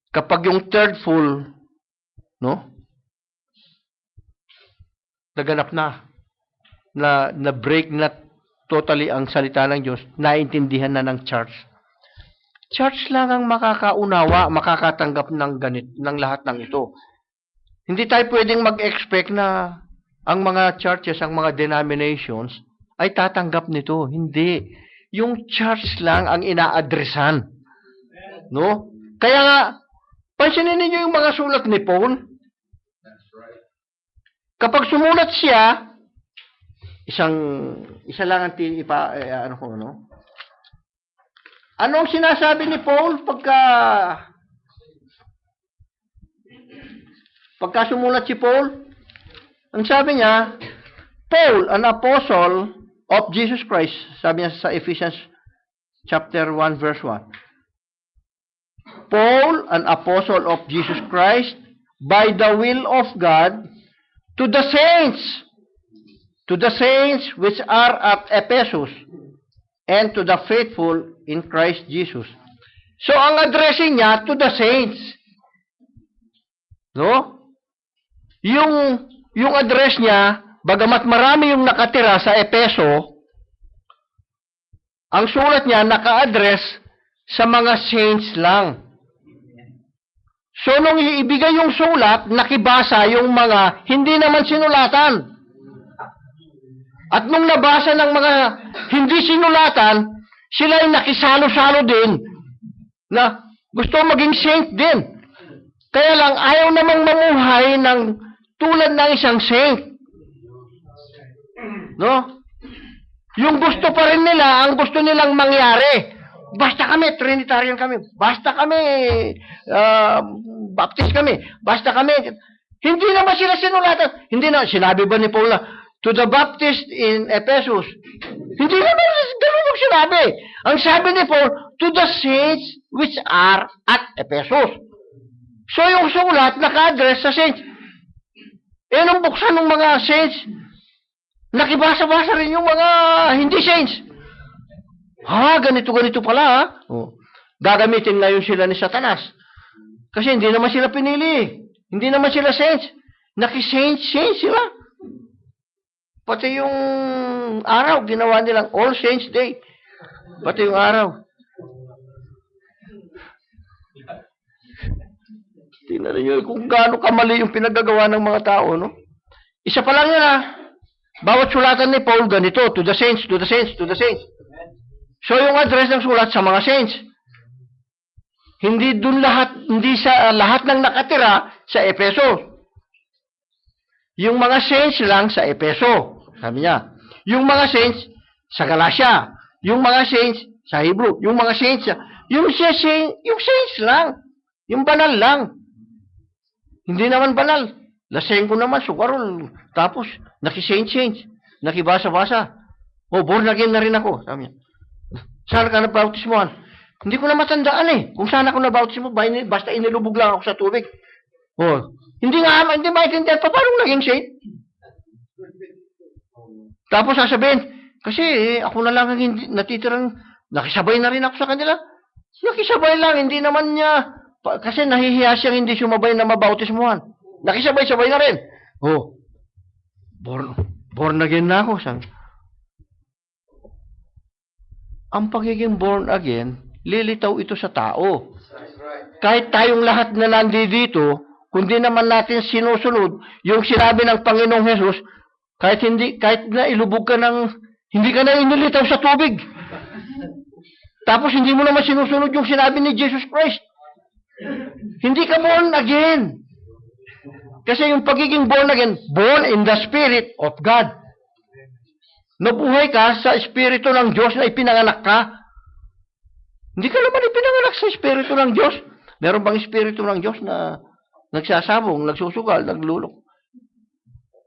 Kapag yung third full, no? Naganap na break na totally ang salita ng Diyos, naintindihan na ng church. Church lang ang makakaunawa, makakatanggap ng lahat ng ito. Hindi tayo pwedeng mag-expect na ang mga churches, ang mga denominations, ay tatanggap nito. Hindi. Yung church lang ang ina-addressan. No? Kaya nga, pansinin ninyo yung mga sulat ni Paul. Kapag sumulat siya, isa lang ang ano ang sinasabi ni Paul pagka sumulat si Paul? Ang sabi niya, Paul, an apostle of Jesus Christ, sabi niya sa Ephesians chapter 1 verse 1. Paul, an apostle of Jesus Christ, by the will of God, to the saints which are at Ephesus, and to the faithful in Christ Jesus. So, ang addressing niya, to the saints. No? Yung address niya, bagamat marami yung nakatira sa Epeso, ang sulat niya naka-address sa mga saints lang. So, nung ibigay yung sulat, nakibasa yung mga hindi naman sinulatan. At nung nabasa ng mga hindi sinulatan, sila ay nakisalo-salo din na gusto maging saint din. Kaya lang, ayaw namang mamuhay ng tulad ng isang saint. No? Yung gusto pa rin nila, ang gusto nilang mangyari. Basta kami, Trinitarian kami. Basta kami, Baptist kami. Basta kami. Hindi naman sila sinulatan. Hindi na, sinabi ba ni Paul na, to the Baptist in Ephesus. Hindi naman ganun yung sinabi. Ang sabi ni Paul, to the saints which are at Ephesus. So yung sulat, naka-address sa saints. Nung buksan ng mga saints, nakibasa-basa rin yung mga hindi saints. Ganito pala, ha? Oh. Gagamitin ngayon sila ni Satanas. Kasi hindi naman sila pinili. Hindi naman sila saints. Naki-saints sila. Pati yung araw, ginawa nilang All Saints Day. Pati yung araw. Tingnan niyo kung gaano kamali yung pinagagawa ng mga tao, no? Isa pa lang yan, ha? Bawat sulatan ni Paul, ganito, to the saints, to the saints, to the saints. So, yung address ng sulat sa mga saints. Hindi sa lahat ng nakatira sa Epeso. Yung mga saints lang sa Epeso, sabi niya. Yung mga saints sa Galatia. Yung mga saints sa Hebrew. Yung mga saints yung saints lang. Yung banal lang. Hindi naman banal. Laseng ko naman, sukarol. Tapos, naki-saints. Nakibasa-basa. Born again na rin ako. Sabi niya. Saan ka nabautismohan? Hindi ko na matandaan kung saan ako nabautismo. Basta inilubog lang ako sa tubig. Hindi maintindihan pa paano naging saint. Tapos sasabihin, kasi ako na lang ang natitirang Nakisabay na rin ako sa kanila. Nakisabay lang, hindi naman niya, kasi nahihiya siyang hindi sumabay na mabautismuhan. Nakisabay-sabay na rin. Oh, born again na ako. Ang pagiging born again, lilitaw ito sa tao. Kahit tayong lahat na nandito, kundi naman natin sinusunod yung sinabi ng Panginoong Hesus, kahit na ilubog ka hindi ka na inilitaw sa tubig. Tapos hindi mo naman sinusunod yung sinabi ni Jesus Christ. Hindi ka born again. Kasi yung pagiging born again, born in the Spirit of God. Nabuhay ka sa Espiritu ng Diyos na ipinanganak ka. Hindi ka naman ipinanganak sa Espiritu ng Diyos. Meron bang Espiritu ng Diyos na nagsasabong, nagsusugal, naglulok?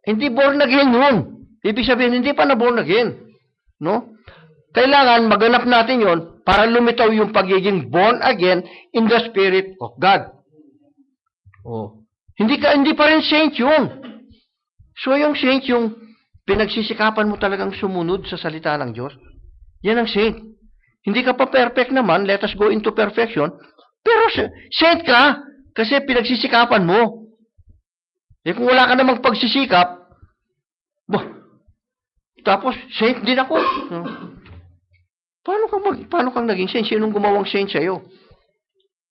Hindi born again yun. Ibig sabihin, hindi pa na born again. No? Kailangan maganap natin yon para lumitaw yung pagiging born again in the Spirit of God. Oh. Hindi pa rin saint yun. So yung saint, yung pinagsisikapan mo talagang sumunod sa salita ng Diyos, yan ang saint. Hindi ka pa perfect naman, let us go into perfection, pero saint ka kasi pinagsisikapan mo. Eh kung wala ka namang pagsisikap, tapos saint din ako. Paano kang naging saint? Sinong gumawang saint sa'yo?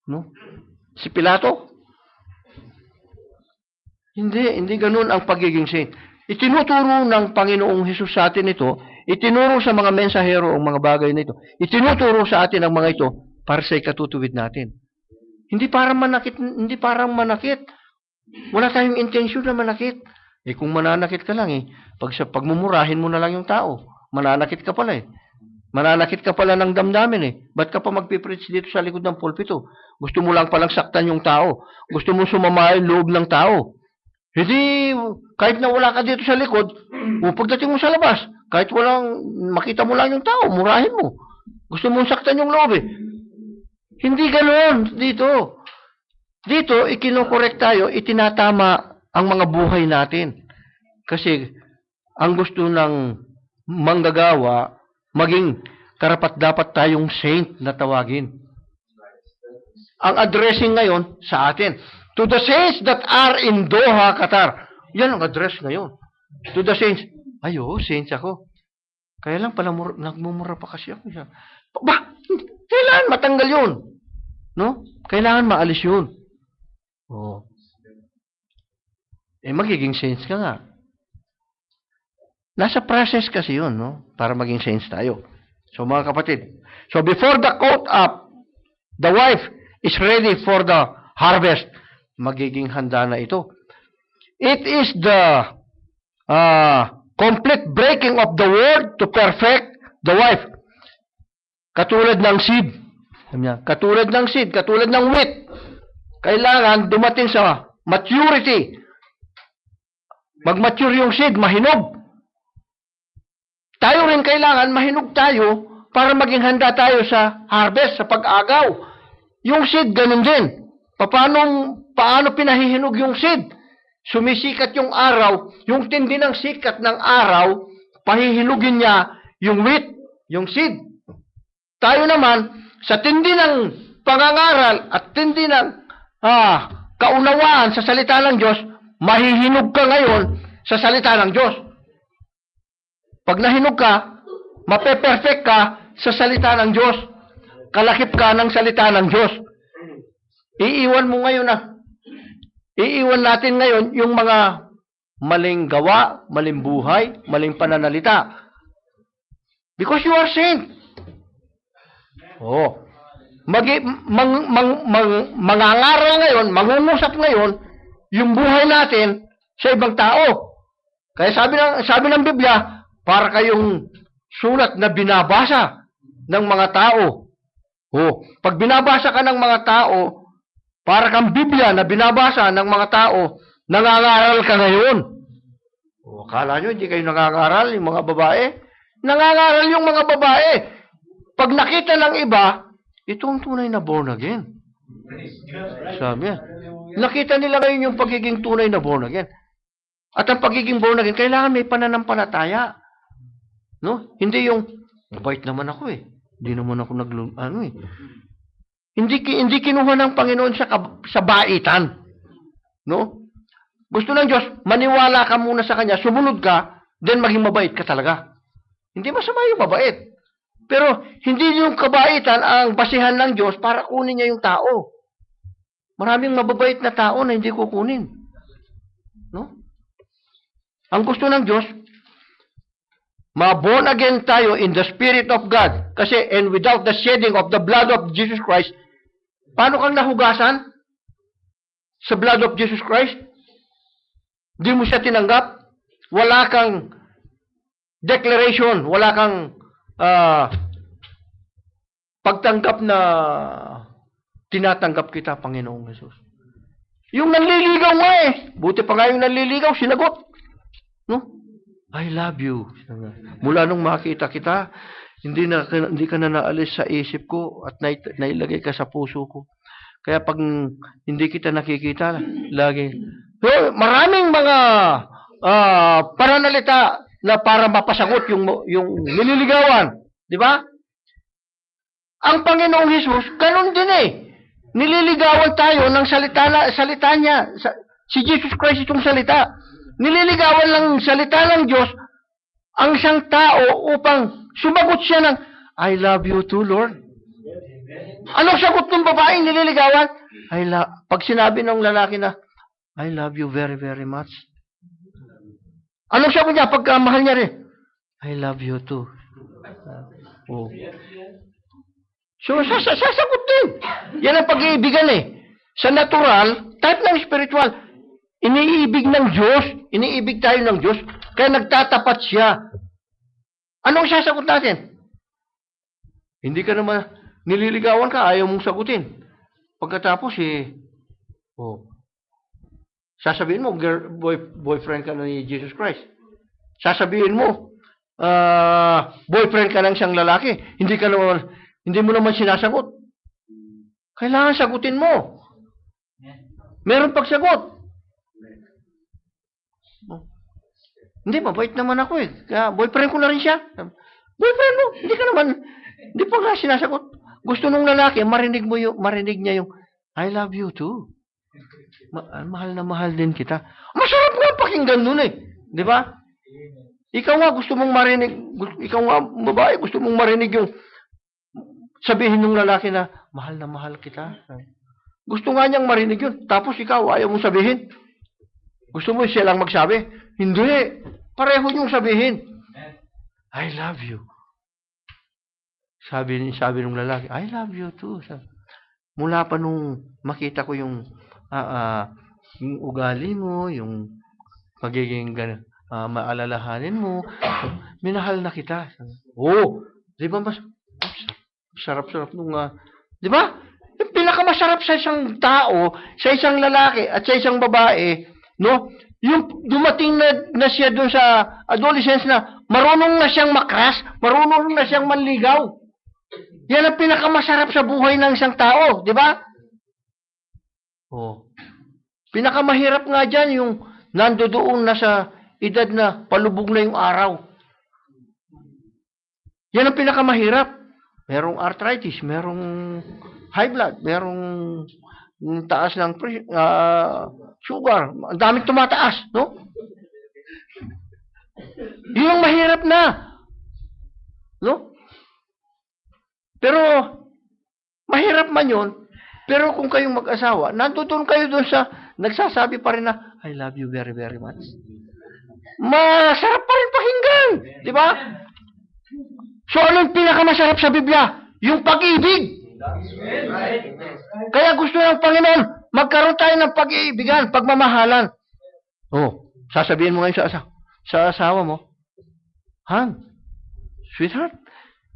No? Si Pilato? Hindi ganun ang pagiging saint. Itinuturo ng Panginoong Hesus sa atin ito, itinuro sa mga mensahero ang mga bagay na ito, itinuturo sa atin ang mga ito para sa ikatutuwid natin. Hindi parang manakit. Wala tayong intensyon na manakit. Eh kung mananakit ka lang pagmumurahin mo na lang yung tao, mananakit ka pala Mananakit ka pala ng damdamin Ba't ka pa magpipreach dito sa likod ng pulpito? Gusto mo lang palang saktan yung tao. Gusto mo sumama yung loob ng tao. Hindi, kahit na wala ka dito sa likod, pagdating mo sa labas, kahit makita mo lang yung tao, murahin mo. Gusto mong saktan yung loob Hindi ganoon dito. Dito, ikinokorek tayo, itinatama ang mga buhay natin. Kasi, ang gusto ng manggagawa, maging karapat-dapat tayong saint na tawagin. Ang addressing ngayon sa atin, to the saints that are in Doha, Qatar. Yan ang address ngayon. To the saints. Saints ako. Kaya lang pala nagmumura pa kasi ako. Kailangan matanggal yun. No? Kailangan maalis yun. Oh. Magiging saints ka nga. Nasa process kasi yun, no? Para maging saints tayo. So, mga kapatid. So, before the coat up, the wife is ready for the harvest. Magiging handa na ito. It is the complete breaking of the word to perfect the wife. Katulad ng seed. Katulad ng seed, katulad ng wheat. Kailangan dumating sa maturity. Mag-mature yung seed, mahinog. Tayo rin kailangan mahinog tayo para maging handa tayo sa harvest, sa pag-agaw. Yung seed, ganun din. Paano pinahihinog yung seed? Sumisikat yung araw, yung tindi ng sikat ng araw, pahihinugin niya yung wheat, yung seed. Tayo naman, sa tindi ng pangangaral at tindi ng kaunawaan sa salita ng Diyos, mahihinog ka ngayon sa salita ng Diyos. Pag nahinog ka, mape-perfect ka sa salita ng Diyos. Kalakip ka ng salita ng Diyos. Iiwan natin ngayon yung mga maling gawa, maling buhay, maling pananalita. Because you are saint. Mangangaral ngayon, mangungusap ngayon, yung buhay natin sa ibang tao. Kaya sabi ng Biblia, para kayong sulat na binabasa ng mga tao. Pag binabasa ka ng mga tao, para kang Biblia na binabasa ng mga tao, nangangaral ka ngayon. Akala nyo, hindi kayo nangangaral, yung mga babae? Nangangaral yung mga babae. Pag nakita ng iba, ito ang tunay na born again. Sabi niya. Nakita nila ngayon yung pagiging tunay na born again. At ang pagiging born again, kailangan may pananampalataya. No? Hindi yung, mabait naman ako Hindi naman ako Hindi kinuha ng Panginoon sa baitan. No? Gusto ng Diyos, maniwala ka muna sa Kanya, sumunod ka, then maging mabait ka talaga. Hindi masama yung mabait. Pero hindi yung kabaitan ang basihan ng Diyos para kunin niya yung tao. Maraming mababait na tao na hindi kukunin. No? Ang gusto ng Diyos, ma-born again tayo in the Spirit of God. Kasi, and without the shedding of the blood of Jesus Christ, paano kang nahugasan? Sa blood of Jesus Christ? Di mo siya tinanggap? Wala kang declaration, wala kang pagtanggap na tinatanggap kita, Panginoong Jesus. Yung nanliligaw nga buti pa nga yung nanliligaw, sinagot. No? I love you. Mula nung makita kita, hindi ka na naalis sa isip ko at nailagay ka sa puso ko. Kaya pag hindi kita nakikita, lagi. So, maraming mga pananalita na para mapasagot yung nililigawan. Di ba? Ang Panginoong Jesus, ganun din Nililigawan tayo ng salita niya. Si Jesus Christ itong salita. Nililigawan ng salita ng Diyos ang isang tao upang sumagot siya ng, I love you too, Lord. Anong sagot ng babaeng nililigawan? Pag sinabi ng lalaki na, I love you very, very much. Anong sagot niya? Pagka mahal niya rin, I love you too. Oh. So, sasagot din. Yan ang pag-iibigan Sa natural, type ng spiritual, iniibig ng Diyos, iniibig tayo ng Diyos, kaya nagtatapat siya. Anong sasagot natin? Hindi ka naman, nililigawan ka, ayaw mong sagutin. Pagkatapos, sasabihin mo, boyfriend ka na ni Jesus Christ. Sasabihin mo, boyfriend ka ng isang lalaki. Hindi mo naman sinasagot. Kailangan sagutin mo. Meron pagsagot. Hindi, mabait naman ako Kaya boyfriend ko na rin siya. Boyfriend mo, hindi pa nga sinasagot. Gusto nung lalaki, marinig niya yung, I love you too. Mahal na mahal din kita. Masarap nga pakinggan nun Di ba? Ikaw nga gusto mong marinig, ikaw nga babae, gusto mong marinig yung sabihin ng lalaki na, mahal na mahal kita. Gusto nga niyang marinig yun. Tapos ikaw, ayaw mong sabihin. Gusto mo siya lang magsabi? Hindi. Pareho niyong sabihin. I love you. Sabi ng lalaki, I love you too. Mula pa nung makita ko yung ugali mo, yung pagiging maalalahanin mo, minahal na kita. Di ba mas sarap-sarap nung, di ba? Yung pinakamasarap sa isang tao, sa isang lalaki, at sa isang babae, no? Yung dumating na siya doon sa adolescence na marunong na siyang makras, marunong na siyang manligaw. Yan ang pinakamasarap sa buhay ng isang tao, di ba? Pinakamahirap nga dyan yung nandoon na sa edad na palubog na yung araw. Yan ang pinakamahirap. Merong arthritis, merong high blood, merong taas ng sugar. Ang daming tumataas, no? Yun ang mahirap na. No? Pero, mahirap man yun. Pero kung kayong mag-asawa, nandoon kayo doon sa, nagsasabi pa rin na, I love you very, very much. Masarap pa rin pakinggan. Di ba? So, anong pinakamasarap sa Biblia? Yung pag-ibig. Kaya gusto ng Panginoon, magkaroon tayo ng pag-iibigan, pagmamahalan. Sasabihin mo ngayon sa asawa mo, Han, sweetheart,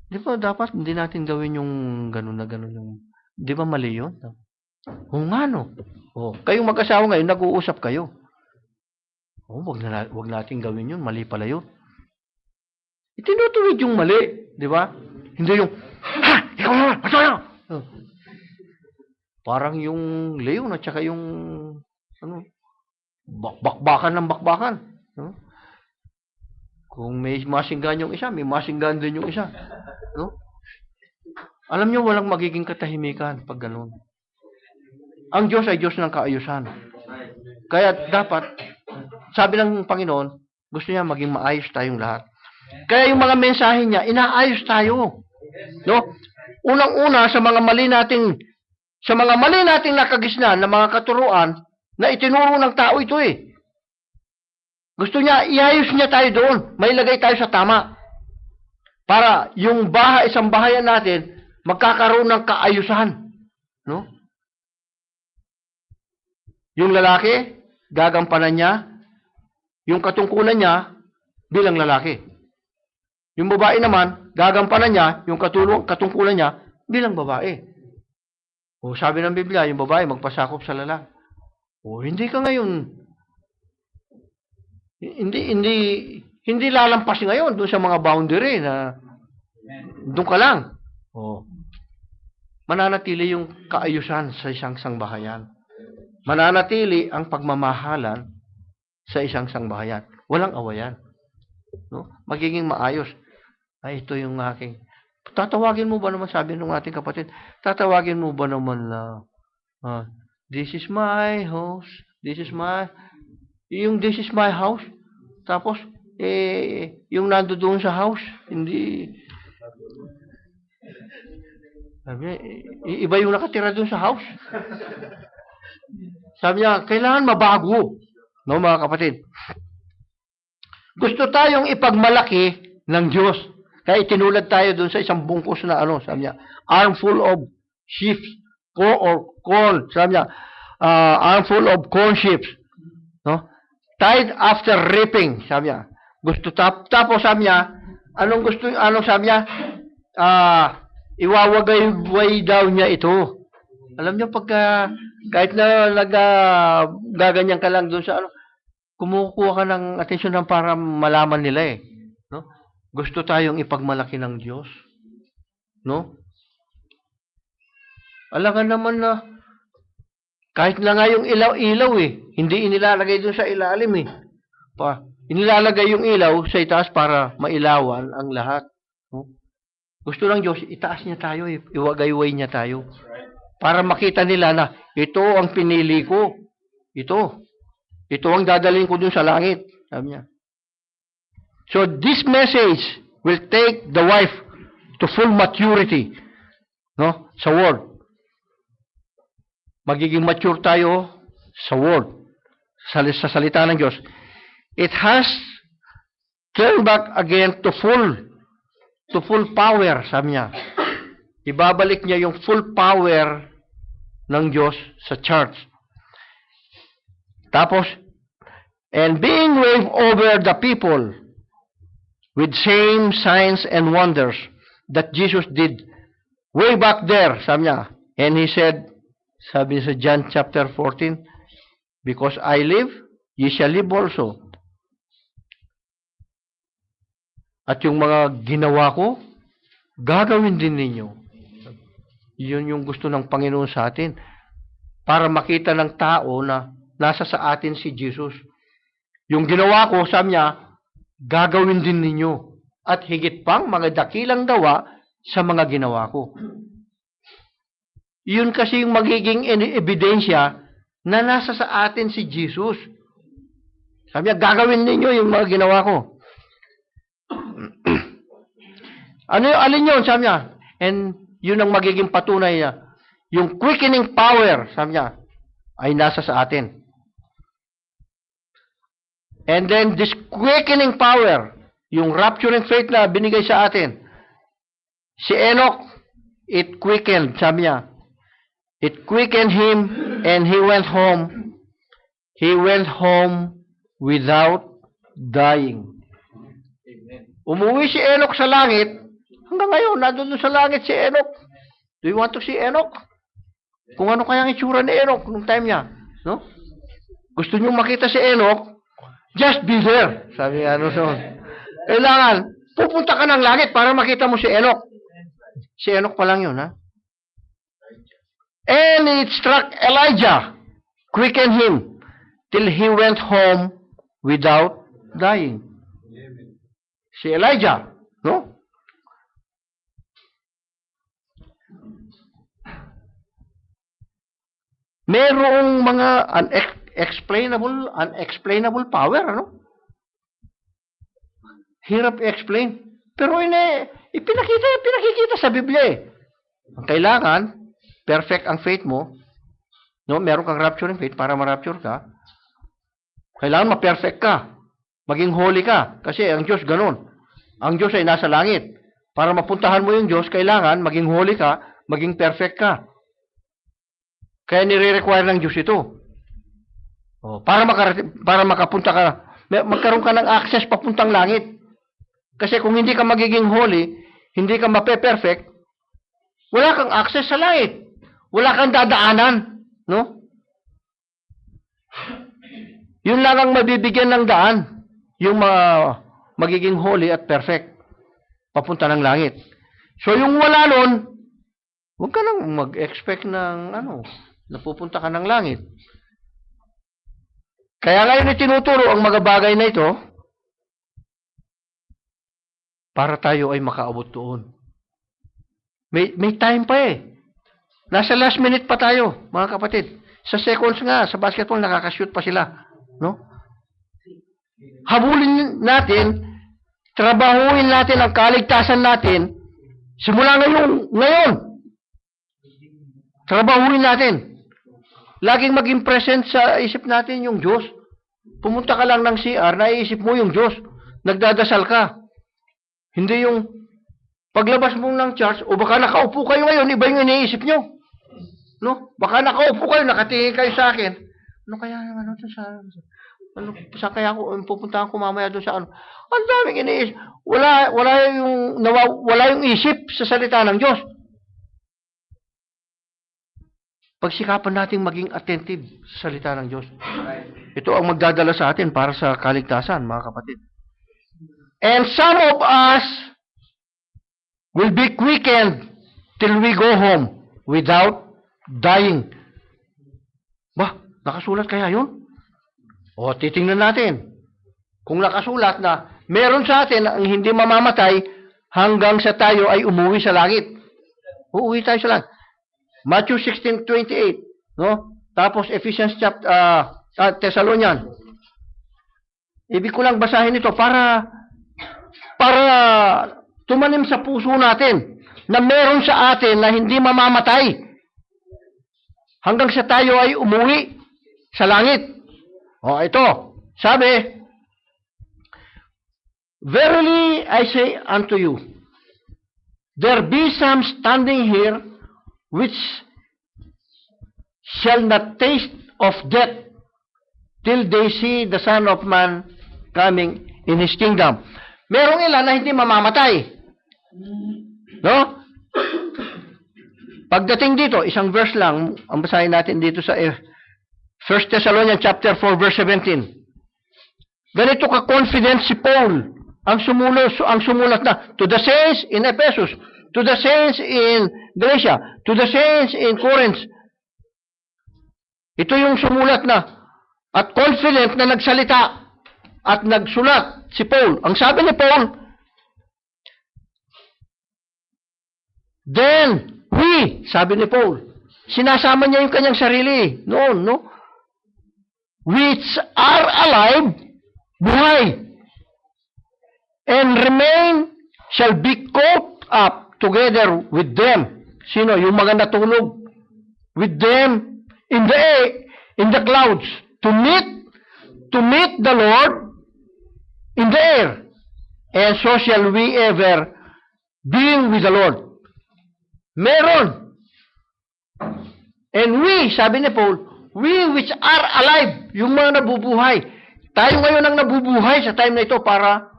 di ba dapat hindi natin gawin yung gano'n na gano'n yung, di ba mali yun? Nga no. Kayong mag-asawa ngayon, nag-uusap kayo. Wag natin gawin yun, mali pala yun. Itinutuwid yung mali, di ba? Hindi yung, ikaw naman, masaya! Parang yung leon at saka yung, bakbakan ng bakbakan. Kung may masinggan yung isa, may masinggan din yung isa. Alam niyo, walang magiging katahimikan pag ganun. Ang Diyos ay Diyos ng kaayusan. Kaya dapat, sabi ng Panginoon, gusto niya maging maayos tayong lahat. Kaya yung mga mensahe niya, inaayos tayo. No? Unang-una, sa mga mali nating nakagisnan na mga katuruan na itinuro ng tao ito eh. Gusto niya, iayos niya tayo doon. Mailagay tayo sa tama. Para yung isang bahayan natin, magkakaroon ng kaayusan. No? Yung lalaki, gagampanan niya yung katungkulan niya bilang lalaki. Yung babae naman, gagampanan niya yung katungkulan niya bilang babae. O sabi ng Biblia, yung babae magpasakop sa lalaki. O hindi ka ngayon, hindi lalampas ngayon doon sa mga boundary na doon ka lang. O mananatili yung kaayusan sa isang sangbahayan. Mananatili ang pagmamahalan sa isang sangbahayan. Walang awayan. No? Magiging maayos. Ay, ito yung aking. Tatawagin mo ba naman, sabi ng ating kapatid, tatawagin mo ba naman na, this is my house, this is my house. Tapos, yung nando doon sa house, hindi, sabi niya, iba yung nakatira doon sa house. Sabi niya, kailangan mabago. No, mga kapatid. Gusto tayong ipagmalaki ng Diyos. Kaya itinulad tayo doon sa isang bungkus na sabi niya, armful of sheep or corn. Sabi niya, armful of corn sheep. No? Tied after reaping. Sabi niya. Tapos sabi niya, anong sabi niya? Iwawagay daw niya ito. Alam niyo, pagka, kahit na gaganyan ka lang doon sa kumukuha ka ng atensyon para malaman nila eh. No? Gusto tayong ipagmalaki ng Diyos. No? Alam ka naman na kahit na nga yung ilaw eh, hindi inilalagay doon sa ilalim eh. Inilalagay yung ilaw sa itaas para mailawan ang lahat. No? Gusto ng Diyos, itaas niya tayo, iwagayway niya tayo. Para makita nila na ito ang pinili ko. Ito ang dadalhin ko dun sa langit. Sabi niya. So this message will take the wife to full maturity. No? Sa word. Magiging mature tayo sa word. Sa salita ng Diyos. It has turned back again to full power, sabi niya. Ibabalik niya yung full power ng Diyos sa church. Tapos, and being waved over the people with same signs and wonders that Jesus did way back there, sabi niya. And he said, sabi sa John chapter 14, because I live, ye shall live also. At yung mga ginawa ko, gagawin din ninyo. Yun yung gusto ng Panginoon sa atin. Para makita ng tao na nasa sa atin si Jesus. Yung ginawa ko, sabi niya, gagawin din ninyo. At higit pang mga dakilang gawa sa mga ginawa ko. Yun kasi yung magiging ebidensya na nasa sa atin si Jesus. Sabi niya, gagawin ninyo yung mga ginawa ko. Alin yun? Sabi niya. And yun ang magiging patunay niya. Yung quickening power, sabi niya, ay nasa sa atin. And then this quickening power, yung rapturing faith na binigay sa atin, si Enoch, it quickened, sabi niya. It quickened him and he went home. He went home without dying. Umuwi si Enoch sa langit. Hanggang ngayon, nandun sa langit si Enoch. Do you want to see Enoch? Kung ano kaya ang itsura ni Enoch nung time niya. No? Gusto niyo makita si Enoch? Just be there. Sabi nga so. Kailangan, pupunta ka ng langit para makita mo si Enoch. Si Enoch pa lang yun, ha? And it struck Elijah, quickened him, till he went home without dying. Si Elijah, no? Merong mga unexplainable power, ano? Hirap i-explain. Pero pinakikita sa Biblia eh. Ang kailangan, perfect ang faith mo. No, meron kang rapture ng faith para ma-rapture ka. Kailangan ma-perfect ka. Maging holy ka. Kasi ang Diyos ganun. Ang Diyos ay nasa langit. Para mapuntahan mo yung Diyos, kailangan maging holy ka, maging perfect ka. Kaya nire-require ng Diyos ito. Para makapunta ka, magkaroon ka ng access papuntang langit. Kasi kung hindi ka magiging holy, hindi ka mape-perfect, wala kang access sa langit. Wala kang dadaanan. No? Yun lang ang mabibigyan ng daan. Yung magiging holy at perfect. Papunta ng langit. So yung wala nun, huwag ka nang mag-expect ng napupunta ka ng langit. Kaya ngayon itinuturo ang mga bagay na ito para tayo ay makaabot doon. May time pa eh. Nasa last minute pa tayo, mga kapatid. Sa seconds nga, sa basketball, nakakashoot pa sila. No? Habulin natin, trabahuin natin ang kaligtasan natin, simula ngayon. Trabahuin natin. Laging maging present sa isip natin yung Diyos. Pumunta ka lang ng CR, naiisip mo yung Diyos. Nagdadasal ka. Hindi yung paglabas mo ng church, o baka nakaupo kayo ngayon, iba yung iniisip nyo. No? Baka nakaupo kayo, nakatingin kayo sa akin. Ano kaya saan kaya ako pupuntahan ko mamaya doon sa ano? Ang daming iniisip. Wala yung isip sa salita ng Diyos. Pagsikapan natin maging attentive sa salita ng Diyos. Ito ang magdadala sa atin para sa kaligtasan, mga kapatid. And some of us will be quickened till we go home without dying. Nakasulat kaya yun? O, titingnan natin. Kung nakasulat na meron sa atin ang hindi mamamatay hanggang sa tayo ay umuwi sa langit. Uuwi tayo sa langit. Matthew 16:28, no? Tapos Ephesians Thessalonian. Ibig ko lang basahin ito para tumanim sa puso natin na meron sa atin na hindi mamamatay hanggang sa tayo ay umuwi sa langit. O, ito. Sabi, verily I say unto you, there be some standing here which shall not taste of death till they see the Son of Man coming in His kingdom. Merong ilan na hindi mamamatay. No? Pagdating dito, isang verse lang, ang basahin natin dito sa 1 Thessalonians chapter 4 verse 17. Ganito ka-confident si Paul, ang sumulat na to the saints in Ephesus, to the saints in Galatia, to the saints in Corinth. Ito yung sumulat na at confident na nagsalita at nagsulat si Paul. Ang sabi ni Paul, then we, sabi ni Paul, sinasama niya yung kanyang sarili noon, no? Which are alive, buhay, and remain shall be caught up together with them. Sino? Yung mga natulog. With them in the clouds to meet the Lord in the air. And so shall we ever be with the Lord. Meron. And we, sabi ni Paul, we which are alive, yung mga nabubuhay. Tayo ngayon ang nabubuhay sa time na ito para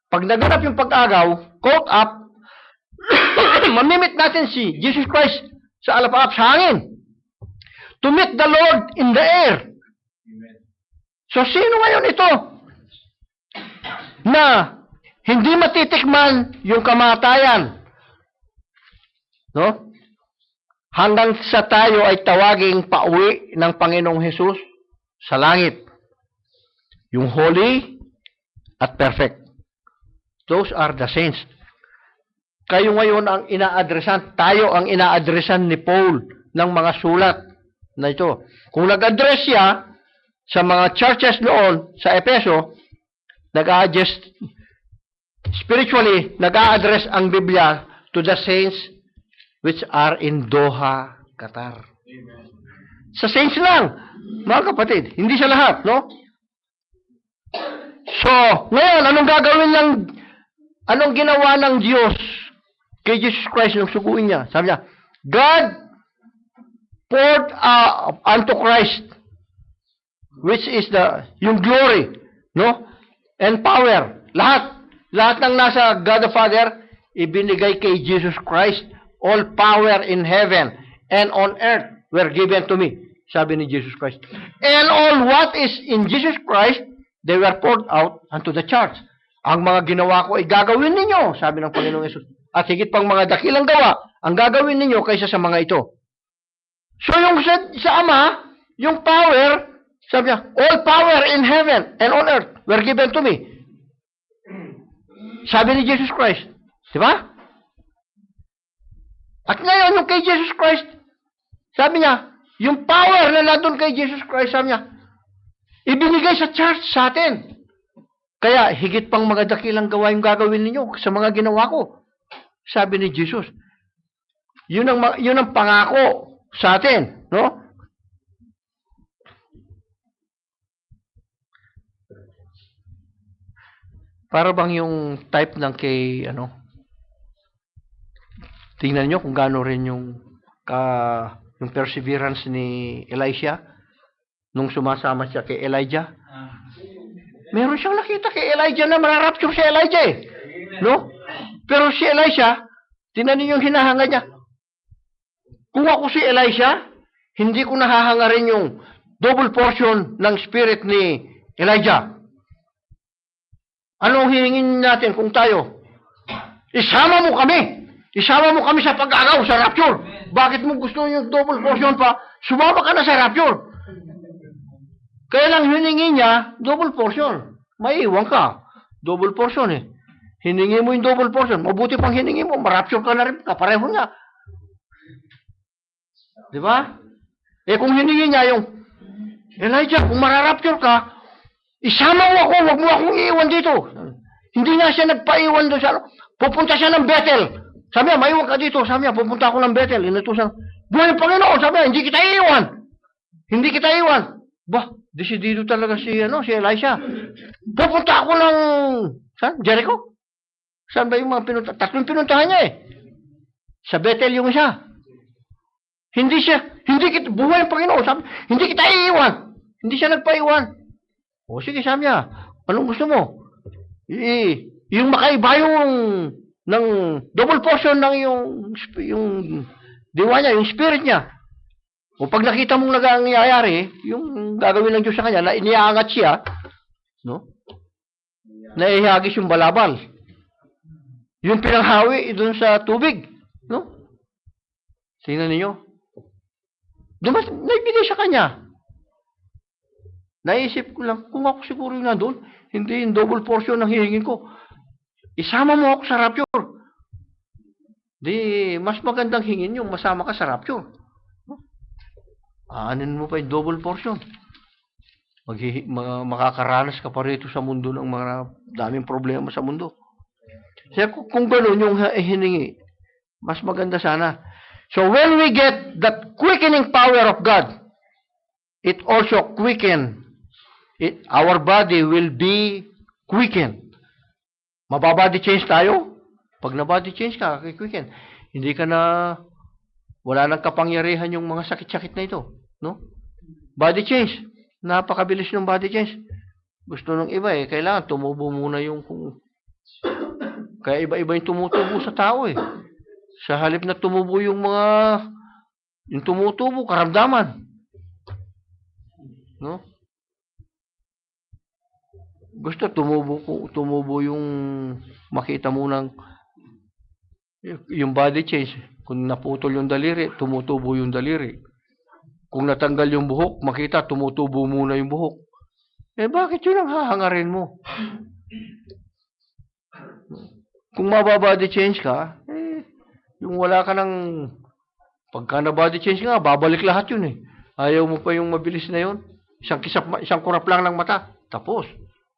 pag naganap yung pag-agaw, caught up, mamimit natin si Jesus Christ sa alapaap sa hangin. To meet the Lord in the air. So, sino ngayon ito na hindi matitikman yung kamatayan? No? Hanggang sa tayo ay tawaging pauwi ng Panginoong Hesus sa langit. Yung holy at perfect. Those are the saints. Kayo ngayon ang ina-addressan, tayo ang ina-addressan ni Paul ng mga sulat na ito. Kung nag-address siya sa mga churches noon sa Efeso, nag-a-address spiritually, nag-a-address ang Biblia to the saints which are in Doha, Qatar. Sa saints lang, mga kapatid, hindi sa lahat, no? So, ngayon, anong ginawa ng Diyos kay Jesus Christ nung suguin niya? Sabi niya, God poured unto Christ, which is yung glory, no? And power. Lahat ng nasa God the Father, ibinigay kay Jesus Christ. All power in heaven and on earth were given to me, sabi ni Jesus Christ. And all what is in Jesus Christ, they were poured out unto the church. Ang mga ginawa ko ay gagawin ninyo, sabi ng Panginoong Yesus. At higit pang mga dakilang gawa, ang gagawin ninyo kaysa sa mga ito. So yung sa Ama, yung power, sabi niya, all power in heaven and on earth were given to me. Sabi ni Jesus Christ. Di ba? At ngayon, yung kay Jesus Christ, sabi niya, yung power na nandun kay Jesus Christ, sabi niya, ibinigay sa church sa atin. Kaya, higit pang mga dakilang gawa yung gagawin ninyo sa mga ginawa ko. Sabi ni Jesus. Yun ang pangako sa atin. No? Para bang yung type ng kay, tingnan nyo kung gaano rin yung perseverance ni Elisha nung sumasama siya kay Elijah. Meron siyang nakita kay Elijah na mararapture si Elijah eh. No? Pero si Elisha, tingnan niyo yung hinahanga niya. Kung ako si Elisha, hindi ko nahahangarin yung double portion ng spirit ni Elijah. Anong hihingin natin kung tayo? Isama mo kami! Isama mo kami sa pag-agaw, sa rapture. Bakit mo gusto yung double portion pa? Sumama ka na sa rapture. Kaya lang hiningi niya, double portion. Maiiwan ka. Double portion eh. Hiningi mo yung double portion. Mabuti pang hiningi mo, marapture ka na rin. Kapareho niya. Di ba? Eh kung hiningi niya yung, Elijah, kung mararapture ka, isama mo ako, huwag mo akong iiwan dito. Hindi nga siya nagpaiwan doon sa pupunta siya ng Bethel. Sabi niya, maiwan ka dito. Sabi niya, pupunta ako ng Bethel. Inutusan, buhay ng Panginoon. Sabi niya, hindi kita iiwan. Hindi kita iiwan. Bah, desidido talaga si Elisha. Pupunta ako ng, Jericho? Saan ba yung mga pinuntahan? Tatlong pinuntahan niya eh. Sa Bethel yung isa. Hindi kita, buhay ng Panginoon. Sabi, hindi kita iiwan. Hindi siya nagpaiwan. O sige, sabi niya, anong gusto mo? Yung makaiba ng double portion ng yung diwa niya, yung spirit niya. O pag nakita mong nangyayari, yung gagawin ng Diyos sa kanya, na iniangat siya, no? Naihagis yung balabal. Yung pinanghawi doon sa tubig, no? Tingnan niyo. Naibigay sa kanya. Naisip ko lang, kung ako siguro yung nandun, hindi yung double portion ng hihingin ko. Isama mo ako sa rapture. Di, mas magandang hingin yung masama ka sa rapture. Aanin mo pa yung double portion. Makakaranas ka pa rito sa mundo ng mga daming problema sa mundo. Kaya kung gano'n yung hiningi, mas maganda sana. So when we get that quickening power of God, it also our body will be quickened. Mababody change tayo. Pag na-body change ka, quicken. Hindi ka na, wala nang kapangyarihan yung mga sakit-sakit na ito. No? Body change. Napakabilis ng body change. Gusto ng iba eh, kailangan tumubo muna kaya iba-iba yung tumutubo sa tao eh. Sa halip na tumubo yung tumutubo, karamdaman. No? Gusto tumubo yung makita mo yung body change. Kung naputol yung daliri, tumutubo yung daliri. Kung natanggal yung buhok, makita tumutubo muna yung buhok. Eh bakit yun ang hahangarin mo? Kung mababody change ka, yung wala ka ng pagka na body change nga, babalik lahat yun eh. Ayaw mo pa yung mabilis na yun? Isang kurap lang ng mata. Tapos,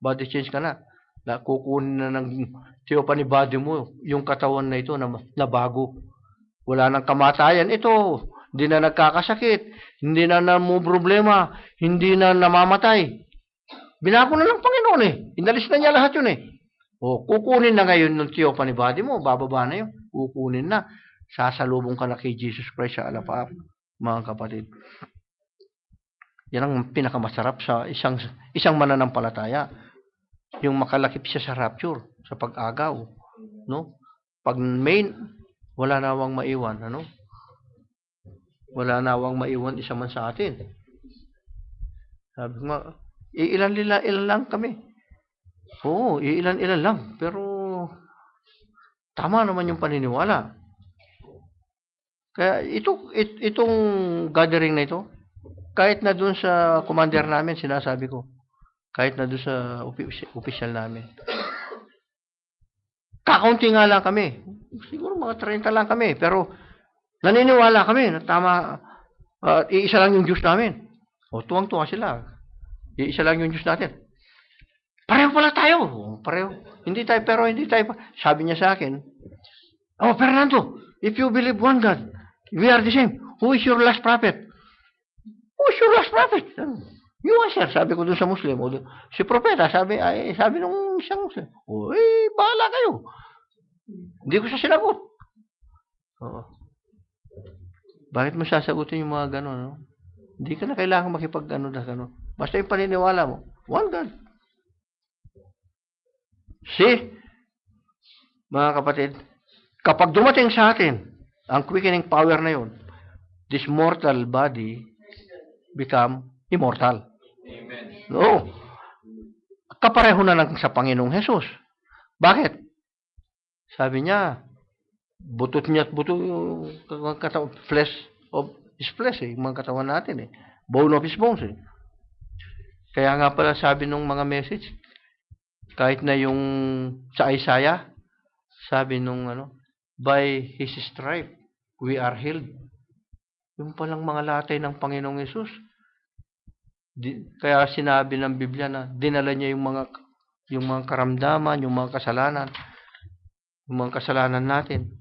body change ka na. Kukunin na ng theophany body mo yung katawan na ito na bago. Wala nang kamatayan. Ito, hindi na nagkakasakit, hindi na problema, hindi na namamatay. Binago na lang Panginoon eh. Inalis na niya lahat yun eh. O, kukunin na ngayon ng theophany body mo, bababa na yun. Kukunin na. Sasalubong ka na kay Jesus Christ sa alapaap, mga kapatid. Yan ang pinakamasarap sa isang mananampalataya. Yung makalakip siya sa rapture, sa pag-agaw, no? Pag main, wala nawang maiwan, ano? Wala nawang maiwan isa man sa atin. Sabi ko, ilan lang kami. Oo, ilan lang, pero tama naman yung paniniwala. Kaya itong gathering na ito, kahit na dun sa commander namin, sinasabi ko, kahit na dun sa official namin, kakaunti nga lang kami. Siguro mga 30 lang kami, pero naniniwala kami na tama, iisa lang yung Diyos namin. O, tuwang-tuwa sila. Iisa lang yung Diyos natin. Pareho pala tayo. Pareho. Hindi tayo. Sabi niya sa akin, oh, Fernando, if you believe one God, we are the same. Who is your last prophet? Who is your last prophet? You answer, sabi ko dun sa Muslim. Si propeta, sabi nung isang Muslim, bahala kayo. Hindi ko siya sinagot. Oo. Bakit mo sasagutin yung mga gano'n? No? Hindi ka na kailangan makipag-ano na gano'n. Basta yung paniniwala mo, one God. See, mga kapatid, kapag dumating sa atin, ang quickening power na yun, this mortal body become immortal. Amen. Oo. Kapareho na lang sa Panginoong Hesus. Bakit? Sabi niya, butot niya at buto yung katawan, flesh of his flesh, yung mga katawan natin bone of his bones Kaya nga pala sabi nung mga message, kahit na yung sa Isaiah, sabi nung by his stripe, we are healed. Yung palang mga latay ng Panginoong Hesus. Kaya sinabi ng Biblia na dinala niya yung mga karamdaman, yung mga kasalanan natin.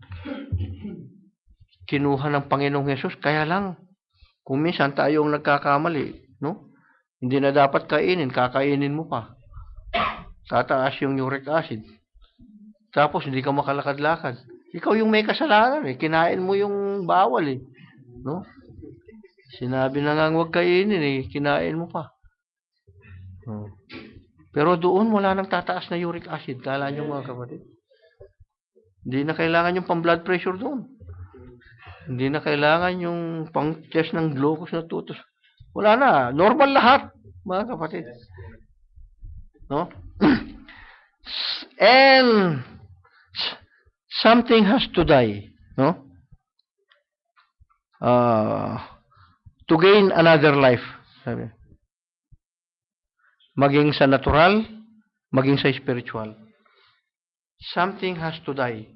Kinuha ng Panginoong Hesus. Kaya lang, kung minsan tayong nagkakamali, no? Hindi na dapat kainin, kakainin mo pa. Tataas yung uric acid. Tapos hindi ka makalakad-lakad. Ikaw yung may kasalanan kinain mo yung bawal no? Sinabi na nga huwag kainin kinain mo pa. Pero doon wala nang tataas na uric acid. Kala nyo mga kapatid. Hindi na kailangan yung pang-blood pressure doon. Hindi na kailangan yung pang-test ng glucose na tutos. Wala na. Normal lahat, mga kapatid. No? And something has to die. No? To gain another life. Sabi. Maging sa natural, maging sa spiritual. Something has to die.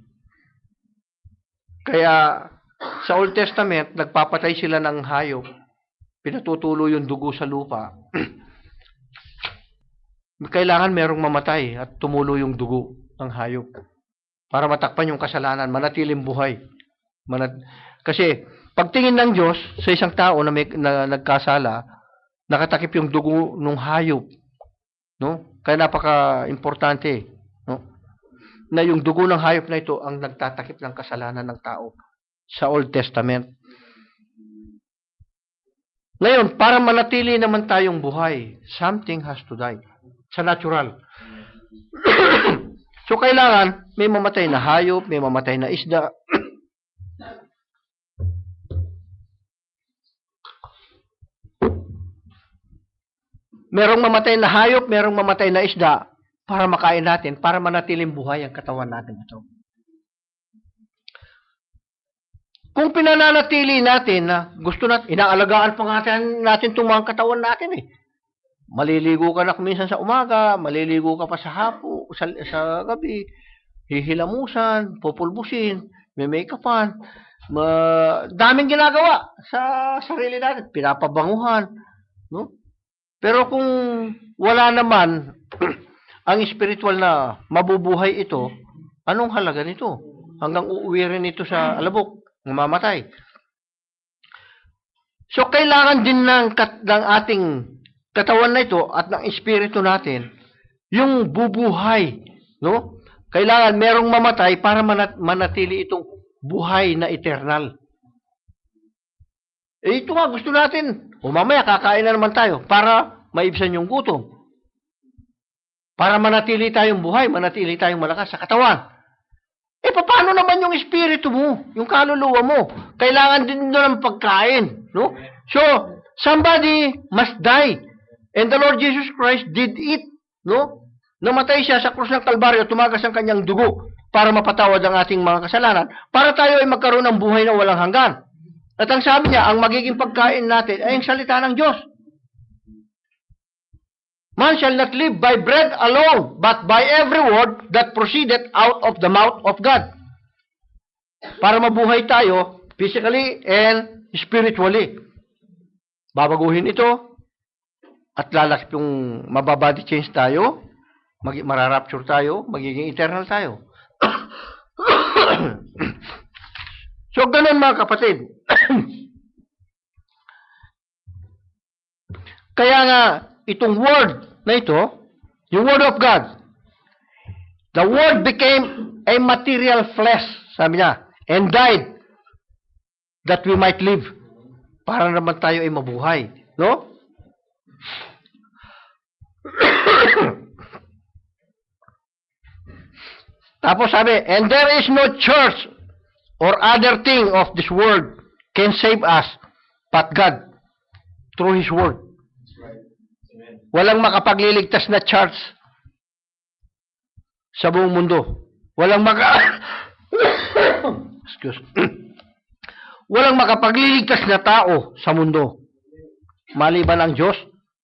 Kaya sa Old Testament, nagpapatay sila ng hayop. Pinatutulo yung dugo sa lupa. Kailangan merong mamatay at tumulo yung dugo ng hayop para matakpan yung kasalanan, manatiling buhay. Kasi pagtingin ng Diyos sa isang tao na nagkasala, nakatakip yung dugo ng hayop. No? Kaya napaka-importante, no? Na yung dugo ng hayop na ito ang nagtatakip ng kasalanan ng tao sa Old Testament. Ngayon, para manatili naman tayong buhay, something has to die. Sa natural. So, kailangan may mamatay na hayop, may mamatay na isda. Merong mamatay na hayop, merong mamatay na isda para makain natin, para manatiling buhay ang katawan natin ito. Kung pinananatili natin na gusto natin, inaalagaan pa natin itong mga katawan natin Maliligo ka na minsan sa umaga, maliligo ka pa sa hapo, sa gabi, hihilamusan, pupulbusin, may make-upan, daming ginagawa sa sarili natin. Pinapabanguhan. No? Pero kung wala naman ang spiritual na mabubuhay ito, anong halaga nito? Hanggang uuwi rin ito sa alabok, mamamatay. So, kailangan din ng ating katawan na ito at ng espiritu natin, yung bubuhay. No? Kailangan merong mamatay para manatili itong buhay na eternal. Ito nga, gusto natin. O mamaya, kakain na naman tayo para maibsan yung gutom. Para manatili tayong buhay, manatili tayong malakas sa katawan. Paano naman yung espiritu mo, yung kaluluwa mo? Kailangan din doon ng pagkain. No? So, somebody must die. And the Lord Jesus Christ did it. No? Namatay siya sa krus ng Kalbaryo, tumagas ang kanyang dugo para mapatawad ang ating mga kasalanan, para tayo ay magkaroon ng buhay na walang hanggan. At ang sabi niya, ang magiging pagkain natin ay ang salita ng Diyos. Man shall not live by bread alone, but by every word that proceedeth out of the mouth of God. Para mabuhay tayo, physically and spiritually. Babaguhin ito, at lalaki yung mababody change tayo, mararapture tayo, magiging eternal tayo. So, ganun mga kapatid. Kaya nga, itong word na ito, yung word of God, the word became a material flesh, sabi niya, and died that we might live. Para naman tayo ay mabuhay. No? Tapos sabi, and there is no church or other thing of this world can save us but God through His word. Walang makapagliligtas na church sa buong mundo. Walang walang makapagliligtas na tao sa mundo maliban ang Diyos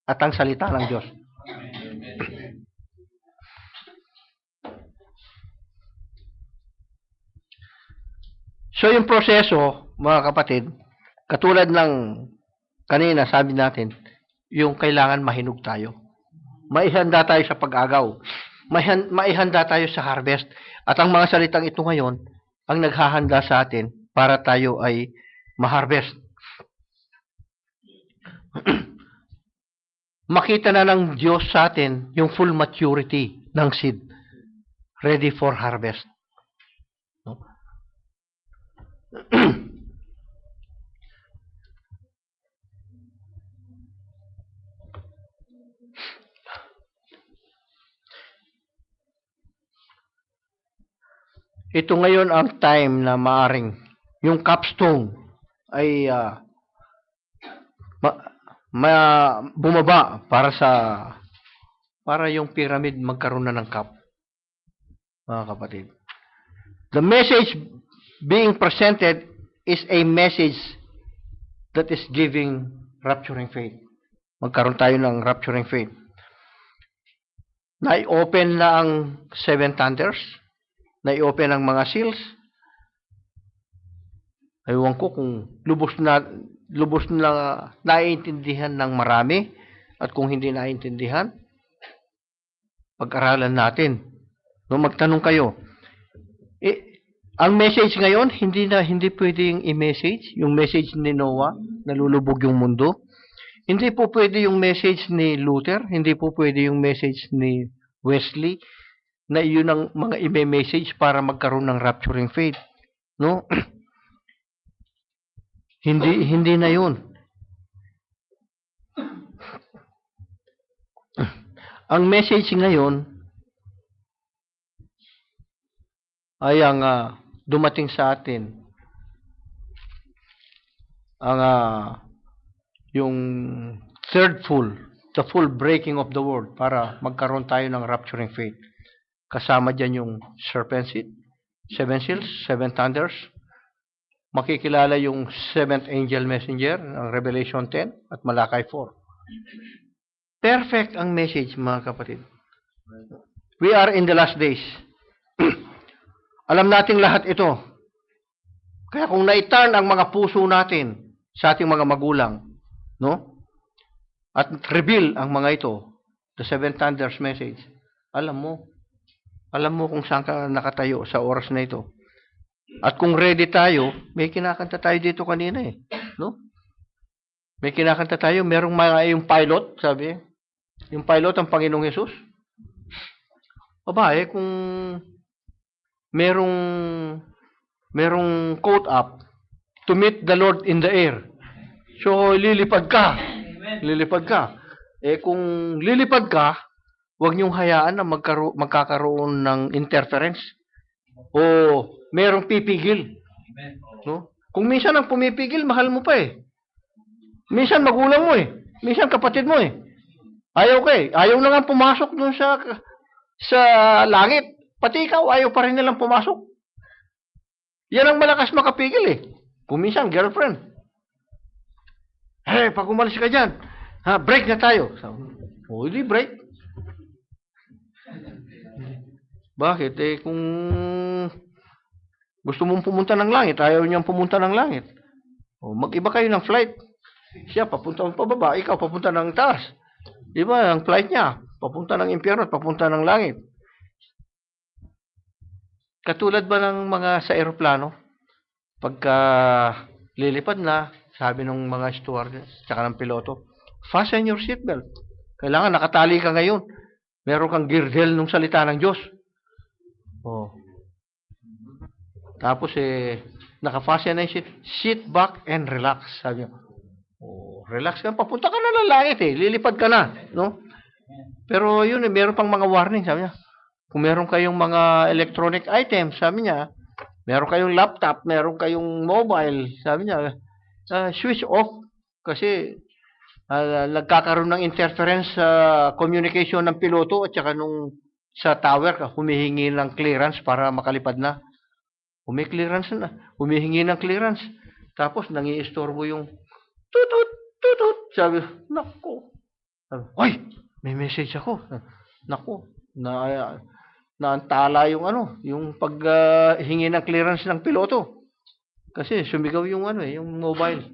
at ang salita ng Diyos. So, yung proseso, mga kapatid, katulad ng kanina, sabi natin, yung kailangan mahinog tayo. Maihanda tayo sa pag-agaw. Maihanda tayo sa harvest. At ang mga salitang ito ngayon, ang naghahanda sa atin para tayo ay ma-harvest. Makita na ng Diyos sa atin yung full maturity ng seed. Ready for harvest. Ito ngayon ang time na maaring yung capstone ay bumaba para yung pyramid magkaroon na ng cap, mga kapatid. The message being presented is a message that is giving rapturing faith. Magkaroon tayo ng rapturing faith. Na-open na ang 7 thunders. Na-open ang mga seals. Ewan ko kung lubos na naiintindihan ng marami at kung hindi naiintindihan, pag-aralan natin. No, magtanong kayo. Ang message ngayon, hindi pwedeng i-message yung message ni Noah, nalulubog yung mundo. Hindi po pwede yung message ni Luther, hindi po pwede yung message ni Wesley, na yun ang mga i-message para magkaroon ng rapturing faith. No? Hindi na yun. Ang message ngayon ay ang dumating sa atin. Ang yung the full breaking of the world para magkaroon tayo ng rapturing faith. Kasama dyan yung serpent seed, 7 seals, 7 thunders. Makikilala yung 7th angel messenger ng Revelation 10 at Malakay 4. Perfect ang message, mga kapatid. We are in the last days. Alam nating lahat ito. Kaya kung naiturn ang mga puso natin sa ating mga magulang, no? At reveal ang mga ito, the Seven Thunders message, alam mo kung saan ka nakatayo sa oras na ito. At kung ready tayo, may kinakanta tayo dito kanina eh. No? May kinakanta tayo, merong yung pilot, sabi. Yung pilot ang Panginoong Hesus. Aba kung merong quote up, to meet the Lord in the air. So, lilipad ka. Lilipad ka. Kung lilipad ka, huwag niyong hayaan na magkakaroon ng interference. O merong pipigil. No? Kung minsan ang pumipigil, mahal mo pa eh. Minsan magulang mo eh. Minsan kapatid mo eh. Ayaw ka eh. Ayaw na nga pumasok dun sa langit. Pati ikaw, ayaw pa rin nilang pumasok. Yan ang malakas makapigil eh. Kung minsan, girlfriend. Pag umalis ka dyan, break na tayo. Hindi break. Bakit? Kung gusto mong pumunta ng langit, ayaw niyang pumunta ng langit. Mag-iba kayo ng flight. Siya papunta pababa, ikaw papunta ng taas. Diba, ang flight niya, papunta ng impyerno at papunta ng langit. Katulad ba ng mga sa eroplano? Pagka lilipad na, sabi ng mga stewardess, tsaka ng piloto, fasten your seatbelt. Kailangan nakatali ka ngayon. Meron kang girdle nung salita ng Diyos. Tapos naka-fasten na yung sit back and relax. Sabi niya, relax ka, papunta ka na ng langit lilipad ka na. No? Pero yun meron pang mga warning, sabi niya. Kung meron kayong mga electronic items, sabi niya, meron kayong laptop, meron kayong mobile, sabi niya, switch off kasi nagkakaroon ng interference sa communication ng piloto at saka nung sa tower, humihingi ng clearance para makalipad na. Clearance na. Humihingi ng clearance. Tapos, nangiistorbo yung tutut, tutut. Sabi, naku. Hoy, may message ako. Naku, naantala yung yung paghingi ng clearance ng piloto. Kasi sumigaw yung yung mobile.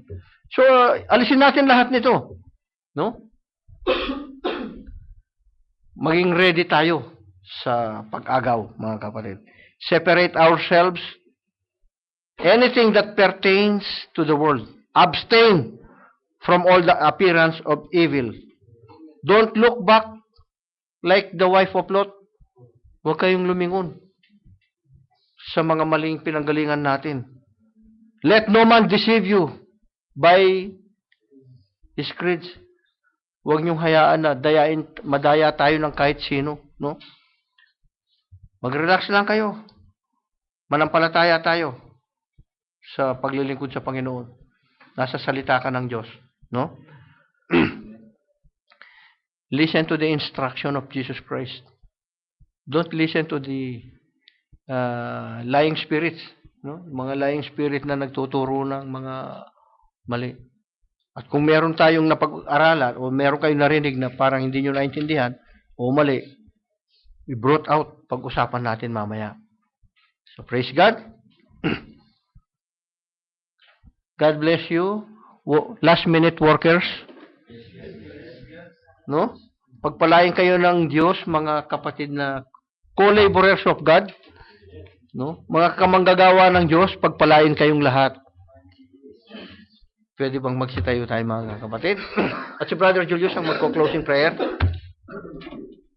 So, alisin natin lahat nito. No? Maging ready tayo sa pag-agaw, mga kapatid. Separate ourselves. Anything that pertains to the world. Abstain from all the appearance of evil. Don't look back like the wife of Lot. Huwag kayong lumingon sa mga maling pinanggalingan natin. Let no man deceive you by his creeds. Huwag niyong hayaan na madaya tayo ng kahit sino. No? Mag-relax lang kayo. Manampalataya tayo sa paglilingkod sa Panginoon. Nasa salita ka ng Diyos. No? Listen to the instruction of Jesus Christ. Don't listen to the lying spirits. No? Mga lying spirit na nagtuturo ng mga mali. At kung meron tayong napag-aralan o meron kayong narinig na parang hindi nyo naintindihan o mali, we brought out, pag-usapan natin mamaya. So praise God. God bless you. Last minute workers. No? Pagpalain kayo ng Diyos, mga kapatid na co-laborers of God. No? Mga kamanggagawa ng Diyos, pagpalain kayong lahat. Pwede bang magsitayo tayo, mga kapatid? At si Brother Julius ang magko-closing prayer.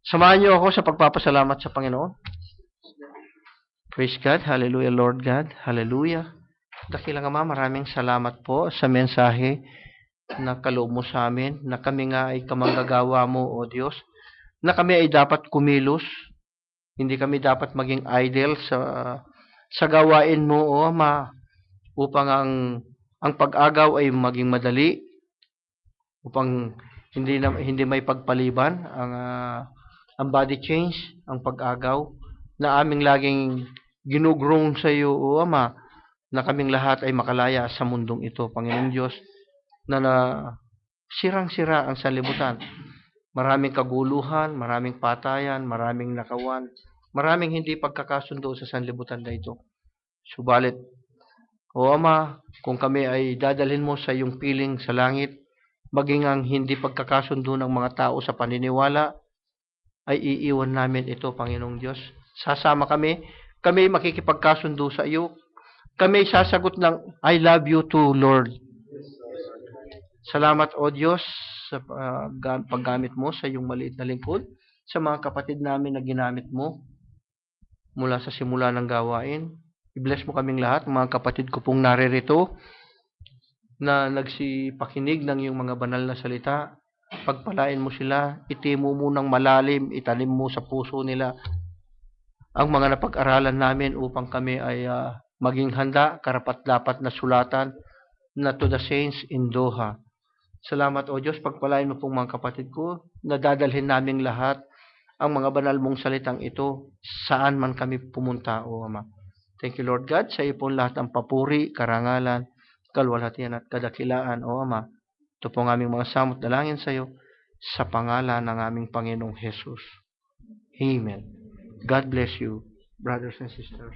Samahan niyo ako sa pagpapasalamat sa Panginoon. Praise God. Hallelujah, Lord God. Hallelujah. Dakilang Ama, maraming salamat po sa mensahe na kaloob mo sa amin, na kami nga ay kamanggagawa mo, O Diyos, na kami ay dapat kumilos, hindi kami dapat maging idle sa gawain mo, O Ama, upang ang pag-agaw ay maging madali, upang hindi may pagpaliban ang body change, ang pag-agaw, na aming laging ginugrong sa iyo, O Ama, na kaming lahat ay makalaya sa mundong ito, Panginoong Diyos, na sirang-sira ang sanlibutan. Maraming kaguluhan, maraming patayan, maraming nakawan, maraming hindi pagkakasundo sa sanlibutan na ito. Subalit, O Ama, kung kami ay dadalhin mo sa iyong piling sa langit, maging ang hindi pagkakasundo ng mga tao sa paniniwala, ay iiwan namin ito, Panginoong Diyos. Sasama kami makikipagkasundo sa iyo, kami sasagot ng I love you too, Lord. Salamat, O Diyos, sa paggamit mo sa iyong maliit na lingkod, sa mga kapatid namin na ginamit mo mula sa simula ng gawain. I-bless mo kaming lahat, mga kapatid ko pong naririto, na nagsipakinig ng iyong mga banal na salita. Pagpalain mo sila, itimo mo ng malalim, itanim mo sa puso nila ang mga napag-aralan namin upang kami ay maging handa, karapat-dapat na sulatan na to the saints in Doha. Salamat, O Diyos, pagpalain mo pong mga kapatid ko, na dadalhin naming lahat ang mga banal mong salitang ito, saan man kami pumunta, O Ama. Thank you, Lord God, sa iyo pong lahat ng papuri, karangalan, kalwalhatian at kadakilaan, O Ama. Ito po ang aming mga samot dalangin sa iyo, sa pangalan ng aming Panginoong Jesus. Amen. God bless you, brothers and sisters.